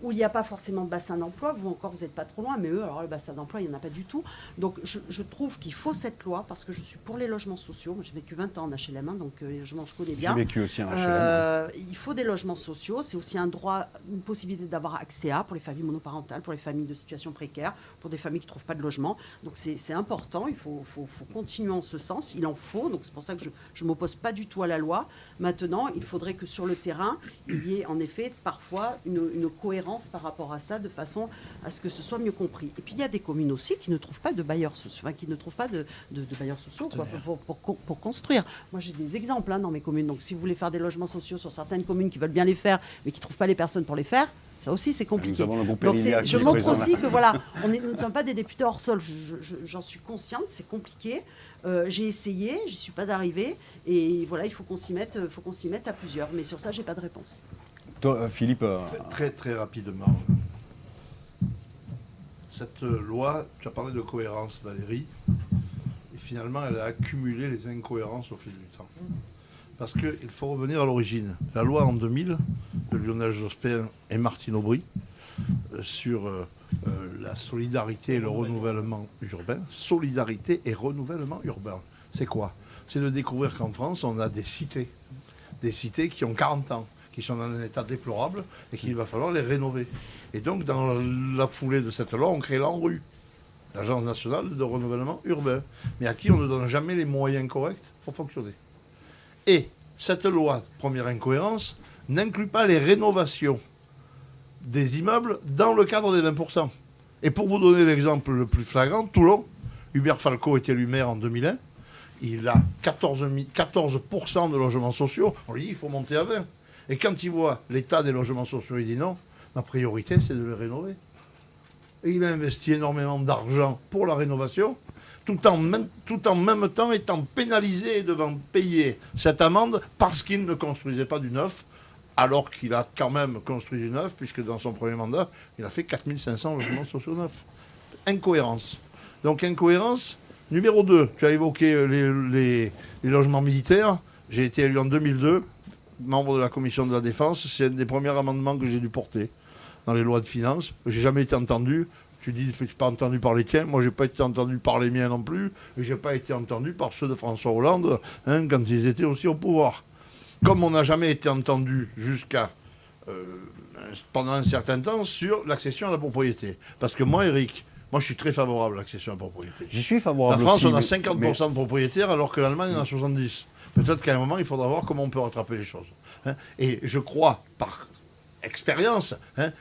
Où il n'y a pas forcément de bassin d'emploi. Vous encore, vous n'êtes pas trop loin, mais eux, alors le bassin d'emploi, il n'y en a pas du tout. Donc, je trouve qu'il faut cette loi parce que je suis pour les logements sociaux. Moi, j'ai vécu 20 ans en HLM, donc les logements, je connais J'ai bien. vécu aussi en HLM. Il faut des logements sociaux. C'est aussi un droit, une possibilité d'avoir accès à pour les familles monoparentales, pour les familles de situation précaire, pour des familles qui ne trouvent pas de logement. Donc, c'est important. Il faut continuer en ce sens. Il en faut. Donc, c'est pour ça que je ne m'oppose pas du tout à la loi. Maintenant, il faudrait que sur le terrain, il y ait en effet parfois une cohérence par rapport à ça, de façon à ce que ce soit mieux compris. Et puis il y a des communes aussi qui ne trouvent pas de bailleurs sociaux, enfin, qui ne trouvent pas de bailleurs sociaux quoi, pour construire. Moi j'ai des exemples dans mes communes. Donc si vous voulez faire des logements sociaux sur certaines communes qui veulent bien les faire, mais qui ne trouvent pas les personnes pour les faire, ça aussi c'est compliqué. Nous avons le groupe Donc Pélinia qui je est montre présent aussi là. que voilà, nous ne sommes pas des députés hors sol. J'en suis consciente, c'est compliqué. J'ai essayé, j'y suis pas arrivée, et voilà, il faut qu'on s'y mette à plusieurs. Mais sur ça, j'ai pas de réponse. Toi, Philippe, Très, très rapidement. Cette loi, tu as parlé de cohérence, Valérie, et finalement, elle a accumulé les incohérences au fil du temps. Parce qu'il faut revenir à l'origine. La loi en 2000 de Lionel Jospin et Martine Aubry sur la solidarité et le renouvellement urbain. Solidarité et renouvellement urbain. C'est quoi? C'est de découvrir qu'en France, on a des cités qui ont 40 ans, qui sont dans un état déplorable et qu'il va falloir les rénover. Et donc, dans la foulée de cette loi, on crée l'ANRU, l'Agence nationale de renouvellement urbain, mais à qui on ne donne jamais les moyens corrects pour fonctionner. Et cette loi, première incohérence, n'inclut pas les rénovations des immeubles dans le cadre des 20%. Et pour vous donner l'exemple le plus flagrant, Toulon, Hubert Falco est élu maire en 2001, il a 14% de logements sociaux, on lui dit il faut monter à 20. Et quand il voit l'état des logements sociaux, il dit non, ma priorité c'est de les rénover. Et il a investi énormément d'argent pour la rénovation, tout en même temps étant pénalisé et devant payer cette amende parce qu'il ne construisait pas du neuf, alors qu'il a quand même construit du neuf, puisque dans son premier mandat, il a fait 4500 logements sociaux neufs. Incohérence. Donc incohérence. Numéro 2, tu as évoqué les logements militaires. J'ai été élu en 2002, membre de la commission de la défense. C'est un des premiers amendements que j'ai dû porter dans les lois de finances. J'ai jamais été entendu. Tu dis que tu n'es pas entendu par les tiens. Moi, je n'ai pas été entendu par les miens non plus. Et je n'ai pas été entendu par ceux de François Hollande quand ils étaient aussi au pouvoir. Comme on n'a jamais été entendu jusqu'à pendant un certain temps sur l'accession à la propriété. Parce que moi, Eric, je suis très favorable à l'accession à la propriété. j'y suis favorable. La France, aussi, on a mais- 50% de propriétaires, alors que l'Allemagne en a 70%. Peut-être qu'à un moment, il faudra voir comment on peut rattraper les choses. Et je crois, par expérience,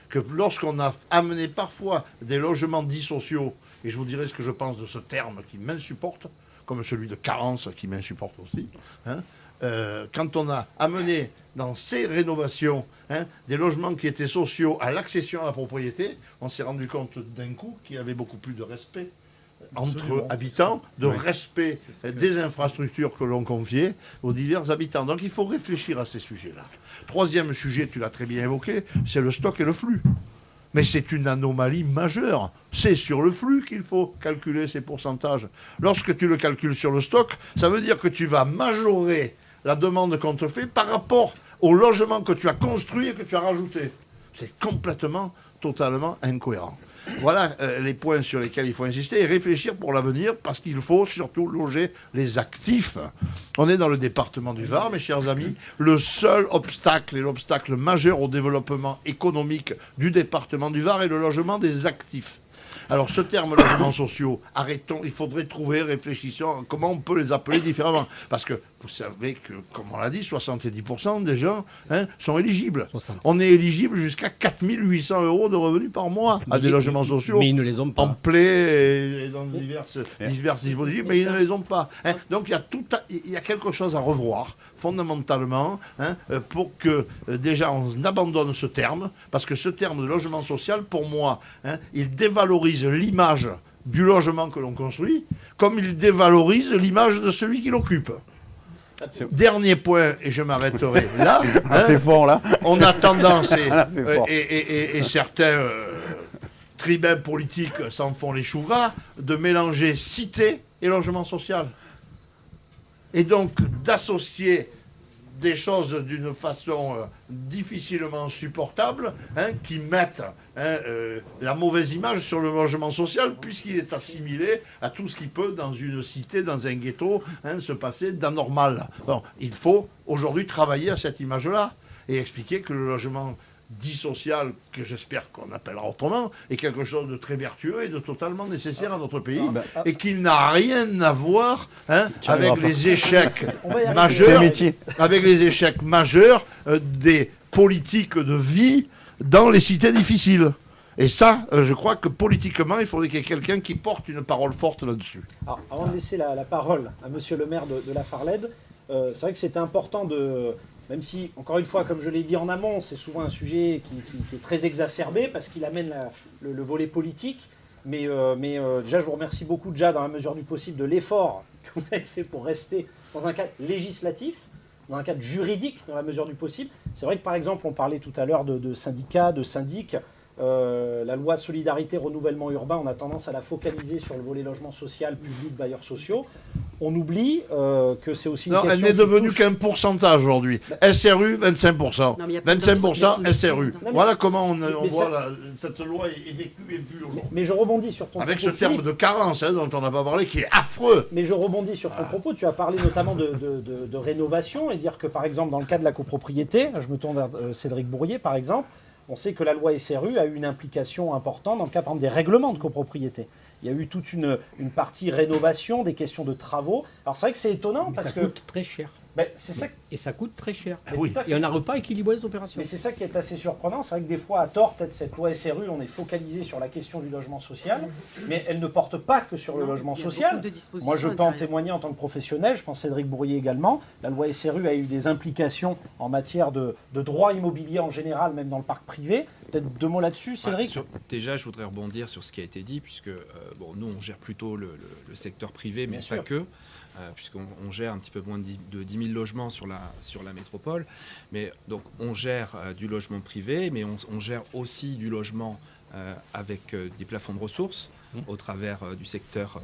que lorsqu'on a amené parfois des logements dits sociaux, et je vous dirai ce que je pense de ce terme qui m'insupporte, comme celui de carence qui m'insupporte aussi, quand on a amené dans ces rénovations des logements qui étaient sociaux à l'accession à la propriété, on s'est rendu compte d'un coup qu'il y avait beaucoup plus de respect entre habitants, de respect des infrastructures que l'on confiait aux divers habitants. Donc il faut réfléchir à ces sujets-là. Troisième sujet, tu l'as très bien évoqué, c'est le stock et le flux. Mais c'est une anomalie majeure. C'est sur le flux qu'il faut calculer ces pourcentages. Lorsque tu le calcules sur le stock, ça veut dire que tu vas majorer la demande qu'on te fait par rapport au logement que tu as construit et que tu as rajouté. C'est complètement, totalement incohérent. Voilà les points sur lesquels il faut insister et réfléchir pour l'avenir, parce qu'il faut surtout loger les actifs. On est dans le département du Var, mes chers amis. Le seul obstacle et l'obstacle majeur au développement économique du département du Var est le logement des actifs. Alors ce terme logements sociaux, arrêtons, il faudrait réfléchissons à comment on peut les appeler différemment. Parce que vous savez que, comme on l'a dit, 70% des gens sont éligibles. 60. On est éligible jusqu'à 4 800 € de revenus par mois à des logements sociaux. Mais ils ne les ont En pas. plaie et dans diverses dispositifs, mais ils ne les ont pas. Donc il y a quelque chose à revoir, fondamentalement, pour que déjà on abandonne ce terme, parce que ce terme de logement social, pour moi, il dévalorise l'image du logement que l'on construit, comme il dévalorise l'image de celui qui l'occupe. Dernier point, et je m'arrêterai là. C'est fort là. On a tendance, fait fort. et certains tribuns politiques s'en font les choux gras, de mélanger cité et logement social. Et donc d'associer des choses d'une façon difficilement supportable, qui mettent la mauvaise image sur le logement social, puisqu'il est assimilé à tout ce qui peut, dans une cité, dans un ghetto, se passer d'anormal. Bon, il faut aujourd'hui travailler à cette image-là et expliquer que le logement dit social, que j'espère qu'on appellera autrement, est quelque chose de très vertueux et de totalement nécessaire à notre pays, et qu'il n'a rien à voir avec les échecs majeurs, des politiques de vie dans les cités difficiles. Et ça, je crois que politiquement, il faudrait qu'il y ait quelqu'un qui porte une parole forte là-dessus. Alors, avant de laisser la parole à monsieur le maire de la Farlède, c'est vrai que c'était important de... Même si, encore une fois, comme je l'ai dit en amont, c'est souvent un sujet qui est très exacerbé parce qu'il amène le volet politique. Mais déjà, je vous remercie beaucoup, déjà, dans la mesure du possible, de l'effort que vous avez fait pour rester dans un cadre législatif, dans un cadre juridique, dans la mesure du possible. C'est vrai que, par exemple, on parlait tout à l'heure de syndicats, de syndics. La loi solidarité renouvellement urbain, on a tendance à la focaliser sur le volet logement social, public, bailleurs sociaux. On oublie que c'est aussi une question... Non, elle n'est devenue qu'un pourcentage aujourd'hui. SRU, 25%. Non, mais il y a 25% SRU. Non, Voilà comment on voit cette loi est vécue et vue aujourd'hui. Mais je rebondis sur ton Avec ce propos, terme Philippe. de carence dont on n'a pas parlé, qui est affreux. Mais je rebondis sur ton propos. Tu as parlé notamment de rénovation et dire que, par exemple, dans le cas de la copropriété, je me tourne vers Cédric Bourrier, par exemple, on sait que la loi SRU a eu une implication importante dans le cas, par exemple, des règlements de copropriété. Il y a eu toute une partie rénovation, des questions de travaux. Alors c'est vrai que c'est étonnant parce que... Ça coûte très cher. Ben, c'est ça. Et ça coûte très cher. Oui. Tout à fait. Et on n'arrive pas à équilibrer les opérations. Mais c'est ça qui est assez surprenant. C'est vrai que des fois, à tort, peut-être cette loi SRU, on est focalisé sur la question du logement social, mais elle ne porte pas que sur le logement il y a social. beaucoup de dispositions Moi, je peux en intérieures. témoigner en tant que professionnel. Je pense Cédric Bourrier également. La loi SRU a eu des implications en matière de droit immobilier en général, même dans le parc privé. Peut-être deux mots là-dessus, Cédric. Déjà, je voudrais rebondir sur ce qui a été dit, puisque nous, on gère plutôt le secteur privé, mais Bien pas sûr. que, puisqu'on gère un petit peu moins de 10 000 logements sur la métropole. Mais donc, on gère du logement privé, mais on gère aussi du logement avec des plafonds de ressources au travers du secteur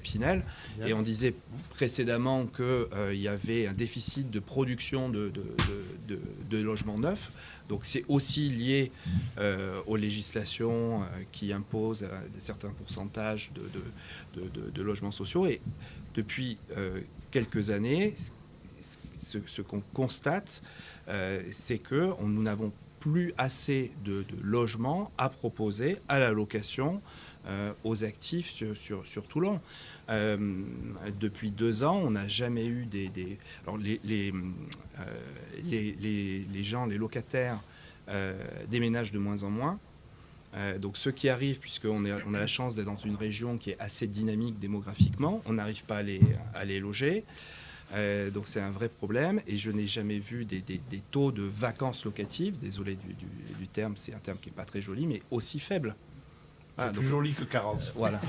Pinel. Et on disait précédemment qu'il y avait un déficit de production de logements neufs. Donc c'est aussi lié aux législations qui imposent certains pourcentages de logements sociaux. Et depuis quelques années, ce qu'on constate, c'est que nous n'avons plus assez de logements à proposer à la location aux actifs sur Toulon. Depuis 2 ans, on n'a jamais eu alors les gens, les locataires déménagent de moins en moins. Donc ceux qui arrivent, puisqu'on a la chance d'être dans une région qui est assez dynamique démographiquement, on n'arrive pas à les loger. Donc c'est un vrai problème et je n'ai jamais vu des taux de vacances locatives, désolé du terme, c'est un terme qui n'est pas très joli, mais aussi faible. C'est plus joli que 40. Voilà.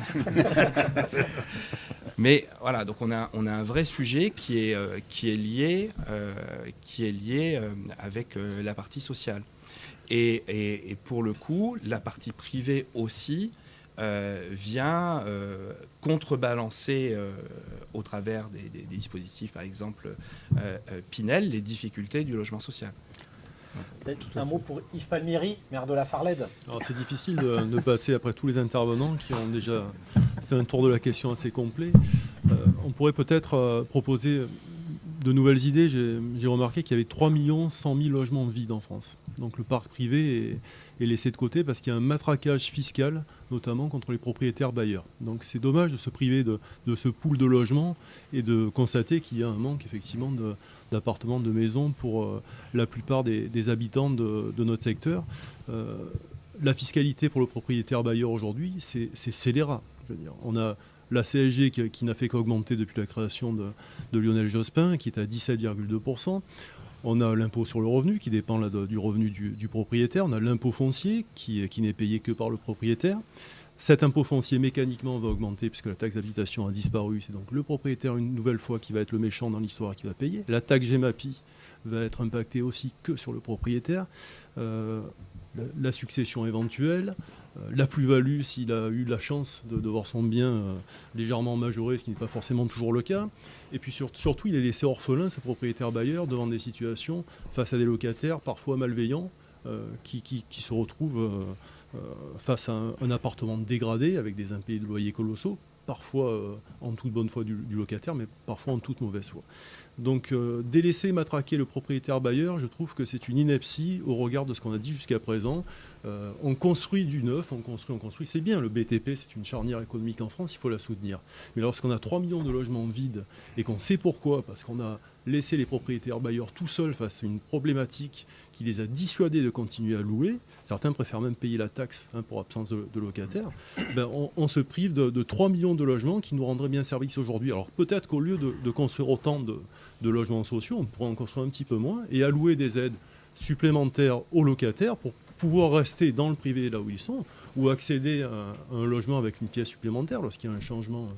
Mais voilà, donc on a un vrai sujet qui est lié avec la partie sociale. Et pour le coup, la partie privée aussi vient contrebalancer au travers des dispositifs, par exemple Pinel, les difficultés du logement social. Peut-être un mot pour Yves Palmieri, maire de la Farlède. Alors c'est difficile de passer après tous les intervenants qui ont déjà fait un tour de la question assez complet. On pourrait peut-être proposer de nouvelles idées. J'ai remarqué qu'il y avait 3 100 000 logements vides en France. Donc le parc privé est laissé de côté parce qu'il y a un matraquage fiscal, notamment contre les propriétaires bailleurs. Donc c'est dommage de se priver de ce pool de logements et de constater qu'il y a un manque effectivement d'appartements, de maisons pour la plupart des habitants de notre secteur. La fiscalité pour le propriétaire bailleur aujourd'hui, c'est scélérat. Je veux dire, on a la CSG qui n'a fait qu'augmenter depuis la création de Lionel Jospin, qui est à 17,2%. On a l'impôt sur le revenu qui dépend là, du revenu du propriétaire. On a l'impôt foncier qui n'est payé que par le propriétaire. Cet impôt foncier mécaniquement va augmenter puisque la taxe d'habitation a disparu. C'est donc le propriétaire une nouvelle fois qui va être le méchant dans l'histoire qui va payer. La taxe GEMAPI va être impactée aussi que sur le propriétaire. La succession éventuelle, la plus-value s'il a eu la chance de voir son bien légèrement majoré, ce qui n'est pas forcément toujours le cas. Et puis surtout, il est laissé orphelin, ce propriétaire bailleur, devant des situations face à des locataires parfois malveillants qui se retrouvent face à un appartement dégradé avec des impayés de loyers colossaux, parfois en toute bonne foi du locataire, mais parfois en toute mauvaise foi. Donc délaisser, matraquer le propriétaire bailleur, je trouve que c'est une ineptie au regard de ce qu'on a dit jusqu'à présent. On construit du neuf, on construit. C'est bien, le BTP, c'est une charnière économique en France, il faut la soutenir. Mais lorsqu'on a 3 millions de logements vides et qu'on sait pourquoi, parce qu'on a laissé les propriétaires bailleurs tout seuls face à une problématique qui les a dissuadés de continuer à louer, certains préfèrent même payer la taxe pour absence de locataires, on se prive de 3 millions de logements qui nous rendraient bien service aujourd'hui. Alors peut-être qu'au lieu de construire autant de logements sociaux, on pourrait en construire un petit peu moins et allouer des aides supplémentaires aux locataires pour pouvoir rester dans le privé là où ils sont ou accéder à un logement avec une pièce supplémentaire lorsqu'il y a un changement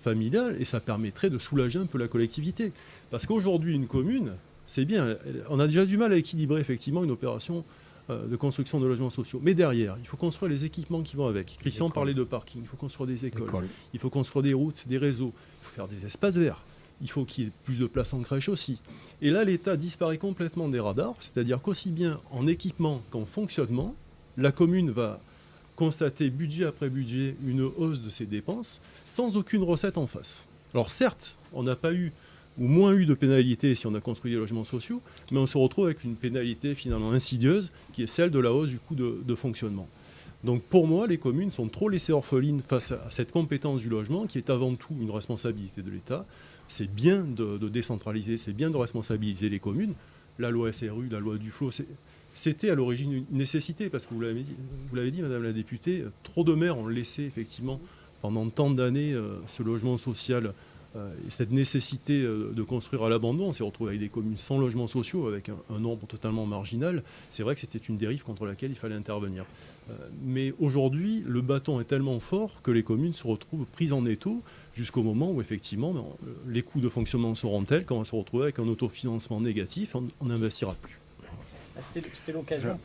familial, et ça permettrait de soulager un peu la collectivité. Parce qu'aujourd'hui, une commune, c'est bien, on a déjà du mal à équilibrer effectivement une opération de construction de logements sociaux. Mais derrière, il faut construire les équipements qui vont avec. Christian parlait de parking, il faut construire des écoles, il faut construire des routes, des réseaux, il faut faire des espaces verts. Il faut qu'il y ait plus de place en crèche aussi. Et là, l'État disparaît complètement des radars, c'est-à-dire qu'aussi bien en équipement qu'en fonctionnement, la commune va constater budget après budget une hausse de ses dépenses sans aucune recette en face. Alors certes, on n'a pas eu ou moins eu de pénalité si on a construit des logements sociaux, mais on se retrouve avec une pénalité finalement insidieuse qui est celle de la hausse du coût de fonctionnement. Donc pour moi, les communes sont trop laissées orphelines face à cette compétence du logement qui est avant tout une responsabilité de l'État. C'est bien de décentraliser, c'est bien de responsabiliser les communes. La loi SRU, la loi Duflot, c'était à l'origine une nécessité, parce que vous l'avez dit, Madame la députée, trop de maires ont laissé effectivement pendant tant d'années ce logement social et cette nécessité de construire à l'abandon. On s'est retrouvé avec des communes sans logements sociaux, avec un nombre totalement marginal. C'est vrai que c'était une dérive contre laquelle il fallait intervenir. Mais aujourd'hui, le bâton est tellement fort que les communes se retrouvent prises en étau jusqu'au moment où effectivement les coûts de fonctionnement seront tels qu'on va se retrouver avec un autofinancement négatif, on n'investira plus. C'était l'occasion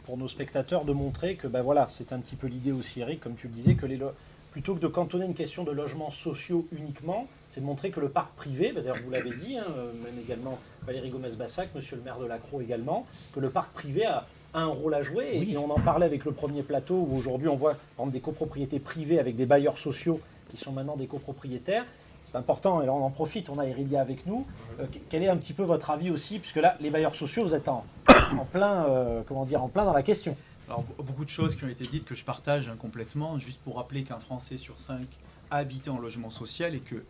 pour nos spectateurs de montrer que voilà, c'est un petit peu l'idée aussi, Eric, comme tu le disais, que plutôt que de cantonner une question de logements sociaux uniquement, c'est de montrer que le parc privé, d'ailleurs vous l'avez dit, même également Valérie Gomez-Bassac, monsieur le maire de Lacroix également, que le parc privé a un rôle à jouer. Oui. Et on en parlait avec le premier plateau où aujourd'hui on voit par exemple, des copropriétés privées avec des bailleurs sociaux qui sont maintenant des copropriétaires. C'est important, et là on en profite, on a Erilia avec nous. Quel est un petit peu votre avis aussi, puisque là, les bailleurs sociaux, vous êtes en plein dans la question. Alors, beaucoup de choses qui ont été dites que je partage complètement, juste pour rappeler qu'un Français sur 5 a habité en logement social et que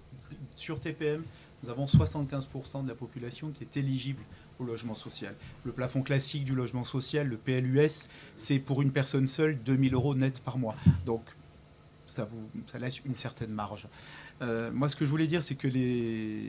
sur TPM, nous avons 75% de la population qui est éligible au logement social. Le plafond classique du logement social, le PLUS, c'est pour une personne seule 2 000 € net par mois. Donc, ça laisse une certaine marge. Moi, ce que je voulais dire, c'est que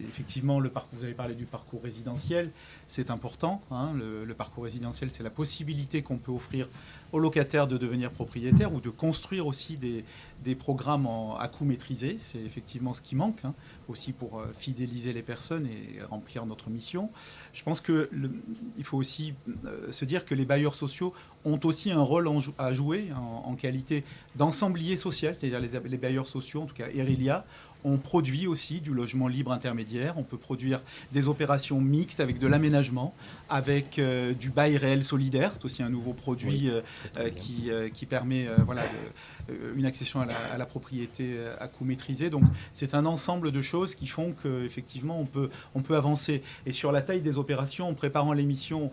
effectivement, vous avez parlé du parcours résidentiel, c'est important. Le parcours résidentiel, c'est la possibilité qu'on peut offrir aux locataires de devenir propriétaires ou de construire aussi des programmes à coût maîtrisé. C'est effectivement ce qui manque, aussi pour fidéliser les personnes et remplir notre mission. Je pense qu'il faut aussi se dire que les bailleurs sociaux ont aussi un rôle à jouer en qualité d'ensemblier social, c'est-à-dire les bailleurs sociaux, en tout cas Erilia, On produit aussi du logement libre intermédiaire. On peut produire des opérations mixtes avec de l'aménagement, avec du bail réel solidaire. C'est aussi un nouveau produit qui permet une accession à la propriété à coût maîtrisé. Donc c'est un ensemble de choses qui font qu'effectivement on peut avancer. Et sur la taille des opérations, en préparant l'émission,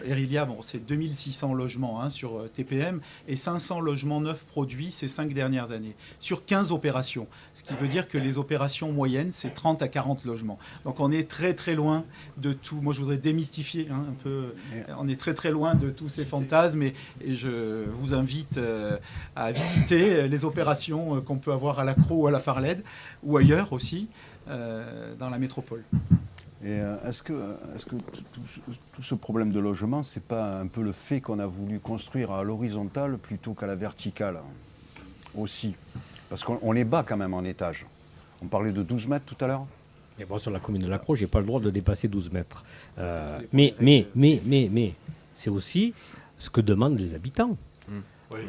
Erilia, c'est 2600 logements sur TPM et 500 logements neufs produits ces 5 dernières années, sur 15 opérations. Ce qui veut dire que les opérations moyennes, c'est 30 à 40 logements. Donc on est très très loin de tout. Moi je voudrais démystifier un peu. On est très très loin de tous ces fantasmes et je vous invite à visiter les opérations qu'on peut avoir à l'Accro ou à la Farled ou ailleurs aussi dans la métropole. Et est-ce que tout ce problème de logement, c'est pas un peu le fait qu'on a voulu construire à l'horizontale plutôt qu'à la verticale aussi? Parce qu'on est bas quand même en étage. On parlait de 12 mètres tout à l'heure. Et moi, sur la commune de l'Accro, j'ai pas le droit de dépasser 12 mètres. Mais c'est aussi ce que demandent les habitants.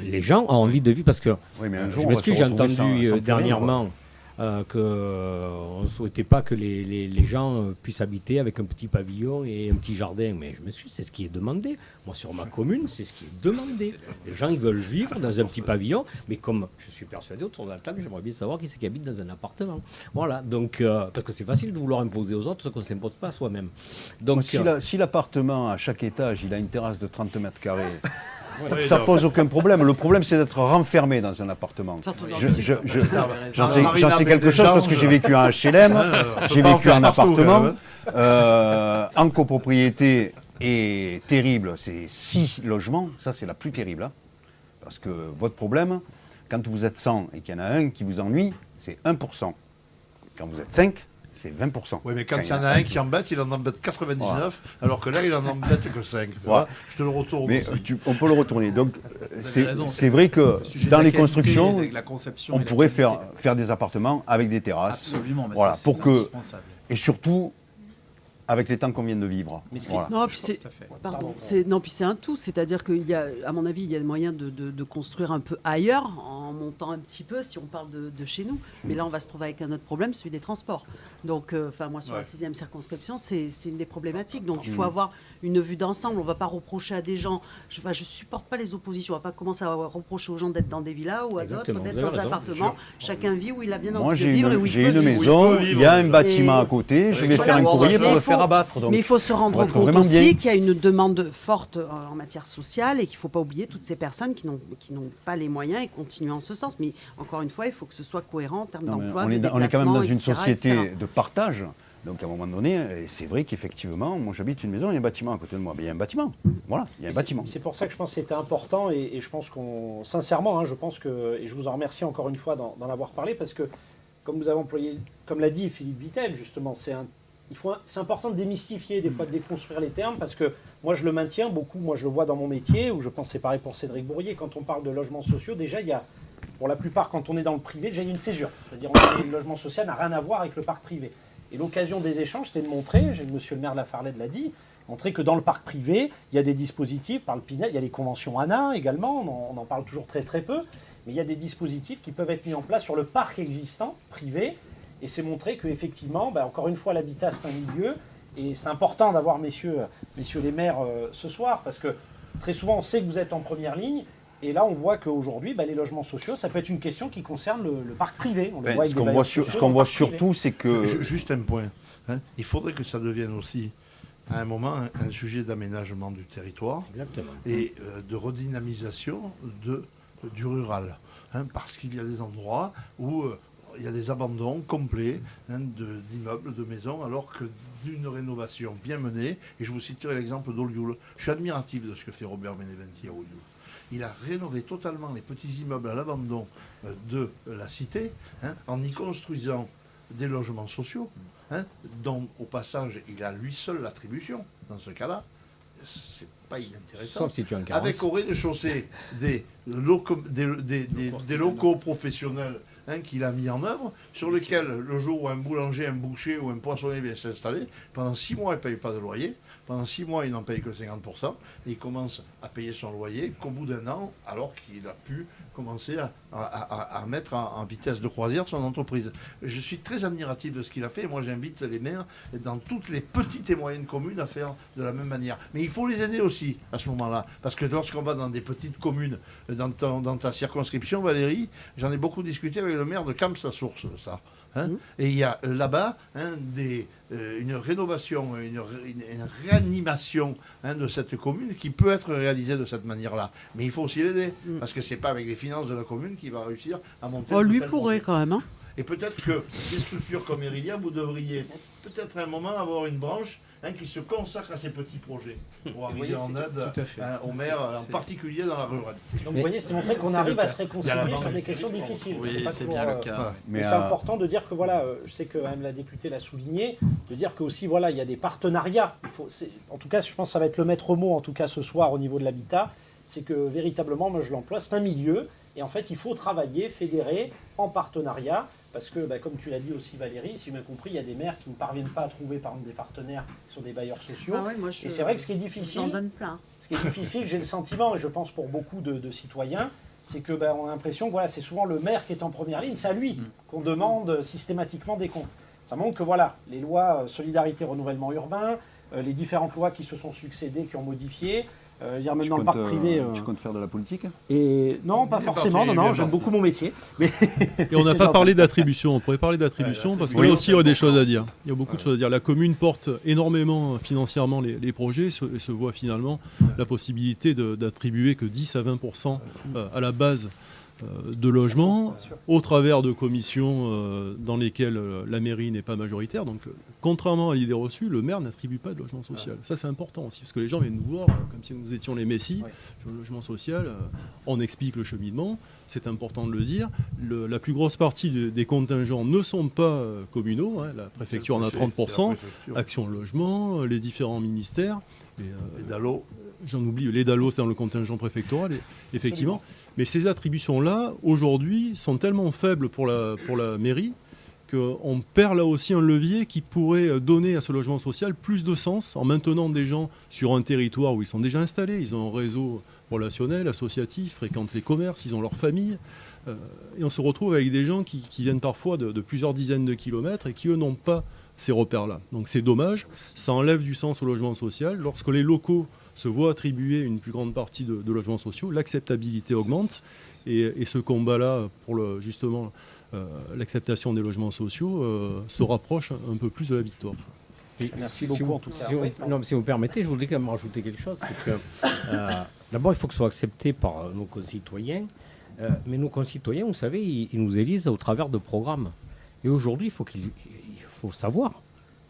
Les gens ont envie de vivre parce que je m'excuse, j'ai entendu dernièrement qu'on ne souhaitait pas que les gens puissent habiter avec un petit pavillon et un petit jardin. Mais je m'excuse, c'est ce qui est demandé. Moi, sur ma commune, c'est ce qui est demandé. Les gens, ils veulent vivre dans un petit pavillon, mais comme je suis persuadé autour de la table, j'aimerais bien savoir qui c'est qui habite dans un appartement. Voilà, donc, parce que c'est facile de vouloir imposer aux autres ce qu'on ne s'impose pas à soi-même. Donc, si l'appartement, à chaque étage, il a une terrasse de 30 mètres carrés, ça pose aucun problème. Le problème, c'est d'être renfermé dans un appartement. J'en sais quelque chose parce que j'ai vécu en HLM, j'ai vécu en appartement. En copropriété est terrible, c'est 6 logements. Ça, c'est la plus terrible. Parce que votre problème, quand vous êtes 100 et qu'il y en a un qui vous ennuie, c'est 1%. Quand vous êtes 5, c'est 20%. Oui, mais quand il y en a un qui embête, il en embête 99, alors que là, il en embête que 5. Voilà. Je te le retourne mais aussi. On peut le retourner. Donc, c'est vrai que dans les constructions, on pourrait faire des appartements avec des terrasses. Absolument, mais voilà, ça, pour que, indispensable. et surtout, avec les temps qu'on vient de vivre. Voilà. Non, puis c'est un tout. C'est-à-dire qu'il y a, à mon avis, il y a moyen de construire un peu ailleurs, en montant un petit peu, si on parle de chez nous. Mais là, on va se trouver avec un autre problème, celui des transports. Donc, moi, sur la 6e circonscription, c'est une des problématiques. Donc, il faut avoir une vue d'ensemble. On ne va pas reprocher à des gens... Je ne supporte pas les oppositions. On ne va pas commencer à reprocher aux gens d'être dans des villas ou à d'autres d'être dans des appartements. Chacun vit où il a bien envie de vivre et où il peut vivre. J'ai une maison, il y a un bâtiment à côté, je vais faire un courrier pour le faire abattre. Mais il faut se rendre compte aussi qu'il y a une demande forte en matière sociale et qu'il ne faut pas oublier toutes ces personnes qui n'ont pas les moyens et continuer en ce sens. Mais encore une fois, il faut que ce soit cohérent en termes d'emploi, de déplacement, on est quand même dans une etc., société etc. de partage. Donc à un moment donné, c'est vrai qu'effectivement, moi j'habite une maison, il y a un bâtiment à côté de moi. Mais il y a un bâtiment. Voilà, il y a un bâtiment. C'est pour ça que je pense que c'était important et je pense sincèrement, je pense que, et je vous en remercie encore une fois d'en avoir parlé parce que, comme vous avez employé, comme l'a dit Philippe Vittel, justement, c'est important de démystifier, des fois de déconstruire les termes, parce que moi je le maintiens beaucoup, moi je le vois dans mon métier, où je pense que c'est pareil pour Cédric Bourrier, quand on parle de logements sociaux, déjà il y a, pour la plupart quand on est dans le privé, déjà il y a une césure. C'est-à-dire que le logement social n'a rien à voir avec le parc privé. Et l'occasion des échanges, c'était de montrer, monsieur le maire de la Farled l'a dit, montrer que dans le parc privé, il y a des dispositifs, par le Pinel, il y a les conventions ANA également, on en parle toujours très très peu, mais il y a des dispositifs qui peuvent être mis en place sur le parc existant, privé. Et c'est montrer qu'effectivement, encore une fois, l'habitat, c'est un milieu. Et c'est important d'avoir messieurs les maires ce soir, parce que très souvent, on sait que vous êtes en première ligne. Et là, on voit qu'aujourd'hui, les logements sociaux, ça peut être une question qui concerne le parc privé. Ce qu'on voit surtout, c'est que... Juste un point. Il faudrait que ça devienne aussi, à un moment, un sujet d'aménagement du territoire. Exactement. Et de redynamisation du rural. Parce qu'il y a des endroits où... il y a des abandons complets d'immeubles, de maisons, alors que d'une rénovation bien menée, et je vous citerai l'exemple d'Olioul. Je suis admiratif de ce que fait Robert Beneventi à Olioul. Il a rénové totalement les petits immeubles à l'abandon de la cité, en y construisant des logements sociaux, dont au passage il a lui seul l'attribution. Dans ce cas-là, c'est pas inintéressant. Sauf si tu as un carence. Avec au rez-de-chaussée des locaux professionnels qu'il a mis en œuvre, sur lequel le jour où un boulanger, un boucher ou un poissonnier vient s'installer, pendant 6 mois, il ne paye pas de loyer. Pendant 6 mois, il n'en paye que 50%. Et il commence à payer son loyer qu'au bout d'1 an, alors qu'il a pu commencer à mettre en vitesse de croisière son entreprise. Je suis très admiratif de ce qu'il a fait. Moi, j'invite les maires dans toutes les petites et moyennes communes à faire de la même manière. Mais il faut les aider aussi à ce moment-là. Parce que lorsqu'on va dans des petites communes, dans ta circonscription, Valérie, j'en ai beaucoup discuté avec le maire de Camps-la-Source, ça. Et il y a là-bas une rénovation, une réanimation de cette commune qui peut être réalisée de cette manière-là. Mais il faut aussi l'aider, parce que ce n'est pas avec les finances de la commune qu'il va réussir à monter. Lui pourrait quand même. Et peut-être que des structures comme Erilia, vous devriez peut-être à un moment avoir une branche qui se consacre à ces petits projets pour arriver en aide aux maires, en particulier dans la ruralité. Donc vous voyez, c'est montré qu'on arrive à se réconcilier sur des questions difficiles. Oui, c'est bien le cas. Mais c'est important de dire que voilà, je sais que même la députée l'a souligné, de dire que aussi voilà, il y a des partenariats. En tout cas, je pense que ça va être le maître mot en tout cas ce soir au niveau de l'habitat, c'est que véritablement, moi je l'emploie, c'est un milieu et en fait il faut travailler, fédérer en partenariat. Parce que, comme tu l'as dit aussi Valérie, si j'ai bien compris, il y a des maires qui ne parviennent pas à trouver par exemple des partenaires qui sont des bailleurs sociaux. Et c'est vrai que ce qui est difficile, j'ai le sentiment, et je pense pour beaucoup de citoyens, c'est que on a l'impression que voilà, c'est souvent le maire qui est en première ligne, c'est à lui qu'on demande systématiquement des comptes. Ça montre que voilà, les lois solidarité, renouvellement urbain, les différentes lois qui se sont succédées, qui ont modifié. Même dans le parc privé. Tu comptes faire de la politique? Et non, pas forcément. Non, j'aime beaucoup mon métier. Mais et on n'a pas parlé d'attribution. On pourrait parler d'attribution parce qu'il y a aussi des choses à dire. Il y a beaucoup de choses à dire. La commune porte énormément financièrement les projets et se voit finalement la possibilité d'attribuer que 10 à 20% à la base de logements au travers de commissions dans lesquelles la mairie n'est pas majoritaire. Donc, contrairement à l'idée reçue, le maire n'attribue pas de logement social. Ça, c'est important aussi, parce que les gens viennent nous voir comme si nous étions les messies. Sur le logement social, on explique le cheminement, c'est important de le dire. La plus grosse partie des contingents ne sont pas communaux. La préfecture en a 30%, Action Logement, les différents ministères. Les DALO. J'en oublie, les DALO, c'est dans le contingent préfectoral, effectivement. Mais ces attributions-là, aujourd'hui, sont tellement faibles pour la mairie qu'on perd là aussi un levier qui pourrait donner à ce logement social plus de sens en maintenant des gens sur un territoire où ils sont déjà installés. Ils ont un réseau relationnel, associatif, fréquentent les commerces, ils ont leur famille. Et on se retrouve avec des gens qui viennent parfois de plusieurs dizaines de kilomètres et qui, eux, n'ont pas ces repères-là. Donc c'est dommage, ça enlève du sens au logement social. Lorsque les locaux se voient attribuer une plus grande partie de logements sociaux, l'acceptabilité augmente. Et ce combat-là, pour justement l'acceptation des logements sociaux, se rapproche un peu plus de la victoire. Merci beaucoup en tout cas. Si vous me permettez, je voudrais quand même rajouter quelque chose. C'est que d'abord, il faut que ce soit accepté par nos concitoyens. Mais nos concitoyens, vous savez, ils nous élisent au travers de programmes. Et aujourd'hui, il faut savoir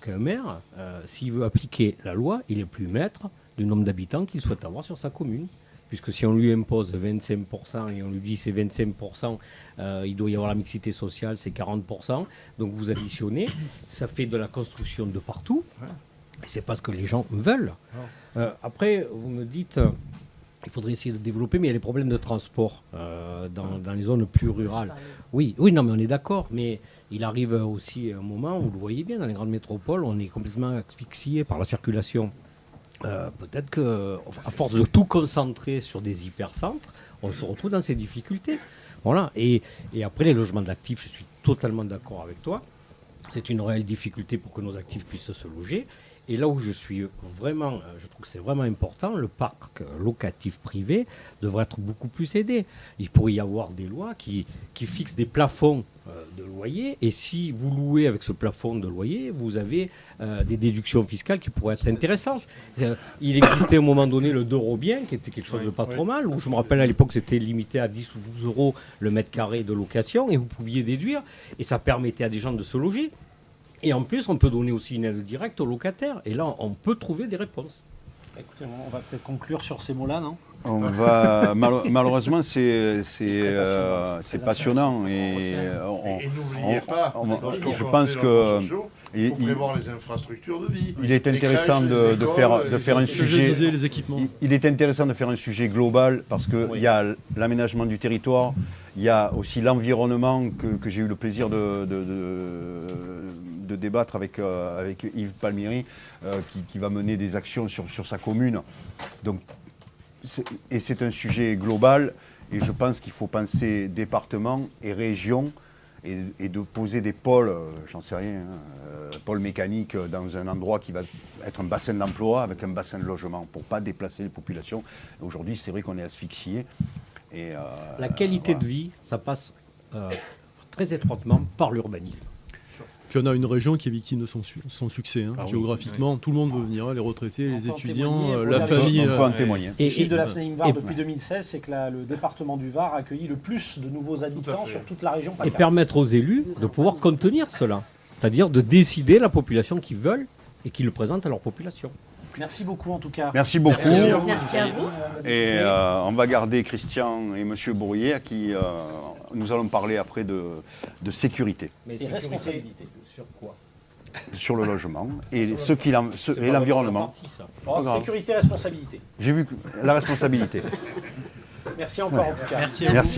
qu'un maire, s'il veut appliquer la loi, il n'est plus maître du nombre d'habitants qu'il souhaite avoir sur sa commune. Puisque si on lui impose 25% et on lui dit c'est 25%, il doit y avoir la mixité sociale, c'est 40%. Donc vous additionnez, ça fait de la construction de partout. Et c'est pas ce que les gens veulent. Après, vous me dites, il faudrait essayer de développer, mais il y a les problèmes de transport dans les zones plus rurales. Oui, non, mais on est d'accord. Mais il arrive aussi un moment, vous le voyez bien, dans les grandes métropoles, on est complètement asphyxié par la circulation. Peut-être qu'à force de tout concentrer sur des hypercentres, on se retrouve dans ces difficultés. Voilà. Et après, les logements d'actifs, je suis totalement d'accord avec toi. C'est une réelle difficulté pour que nos actifs puissent se loger. Et là où je suis vraiment, je trouve que c'est vraiment important, le parc locatif privé devrait être beaucoup plus aidé. Il pourrait y avoir des lois qui fixent des plafonds de loyer. Et si vous louez avec ce plafond de loyer, vous avez des déductions fiscales qui pourraient être intéressantes. Il existait à un moment donné le d'euro bien, qui était quelque chose de pas trop mal, où je me rappelle à l'époque c'était limité à 10 ou 12 euros le mètre carré de location, et vous pouviez déduire, et ça permettait à des gens de se loger. Et en plus, on peut donner aussi une aide directe aux locataires. Et là, on peut trouver des réponses. Écoutez, on va peut-être conclure sur ces mots-là, non ? On va malheureusement c'est passionnant et n'oubliez pas, je pense que Il faut prévoir les infrastructures de vie. Il est les intéressant crèches, de les écoles, faire un les Ce que je sujet. disais, les équipements. Il est intéressant de faire un sujet global parce qu'il y a l'aménagement du territoire, il y a aussi l'environnement que j'ai eu le plaisir de débattre avec Yves Palmieri, qui va mener des actions sur sa commune. Donc, c'est un sujet global et je pense qu'il faut penser département et région et de poser des pôles, j'en sais rien, pôles mécaniques dans un endroit qui va être un bassin d'emploi avec un bassin de logement pour ne pas déplacer les populations. Aujourd'hui, c'est vrai qu'on est asphyxié. La qualité voilà. de vie, ça passe très étroitement par l'urbanisme. Puis on a une région qui est victime de son succès. Hein. Ah oui. Géographiquement, tout le monde veut venir, les retraités, les On peut en étudiants, témoigner, la on a famille. On peut en témoigner. Le chiffre de la FNAIM Var et- depuis 2016, c'est que le département du Var a accueilli le plus de nouveaux habitants fait. sur toute la région Et PACA. permettre aux élus de pouvoir contenir cela. C'est-à-dire de décider la population qu'ils veulent et qu'ils le présentent à leur population. Merci beaucoup en tout cas. Merci beaucoup. Merci à vous. Et on va garder Christian et M. Bourrier à qui nous allons parler après de sécurité Et responsabilité. Sur quoi? sur le logement et et l'environnement. Oh, grave. sécurité, responsabilité. J'ai vu la responsabilité. Merci encore en tout cas. Merci à vous. Merci.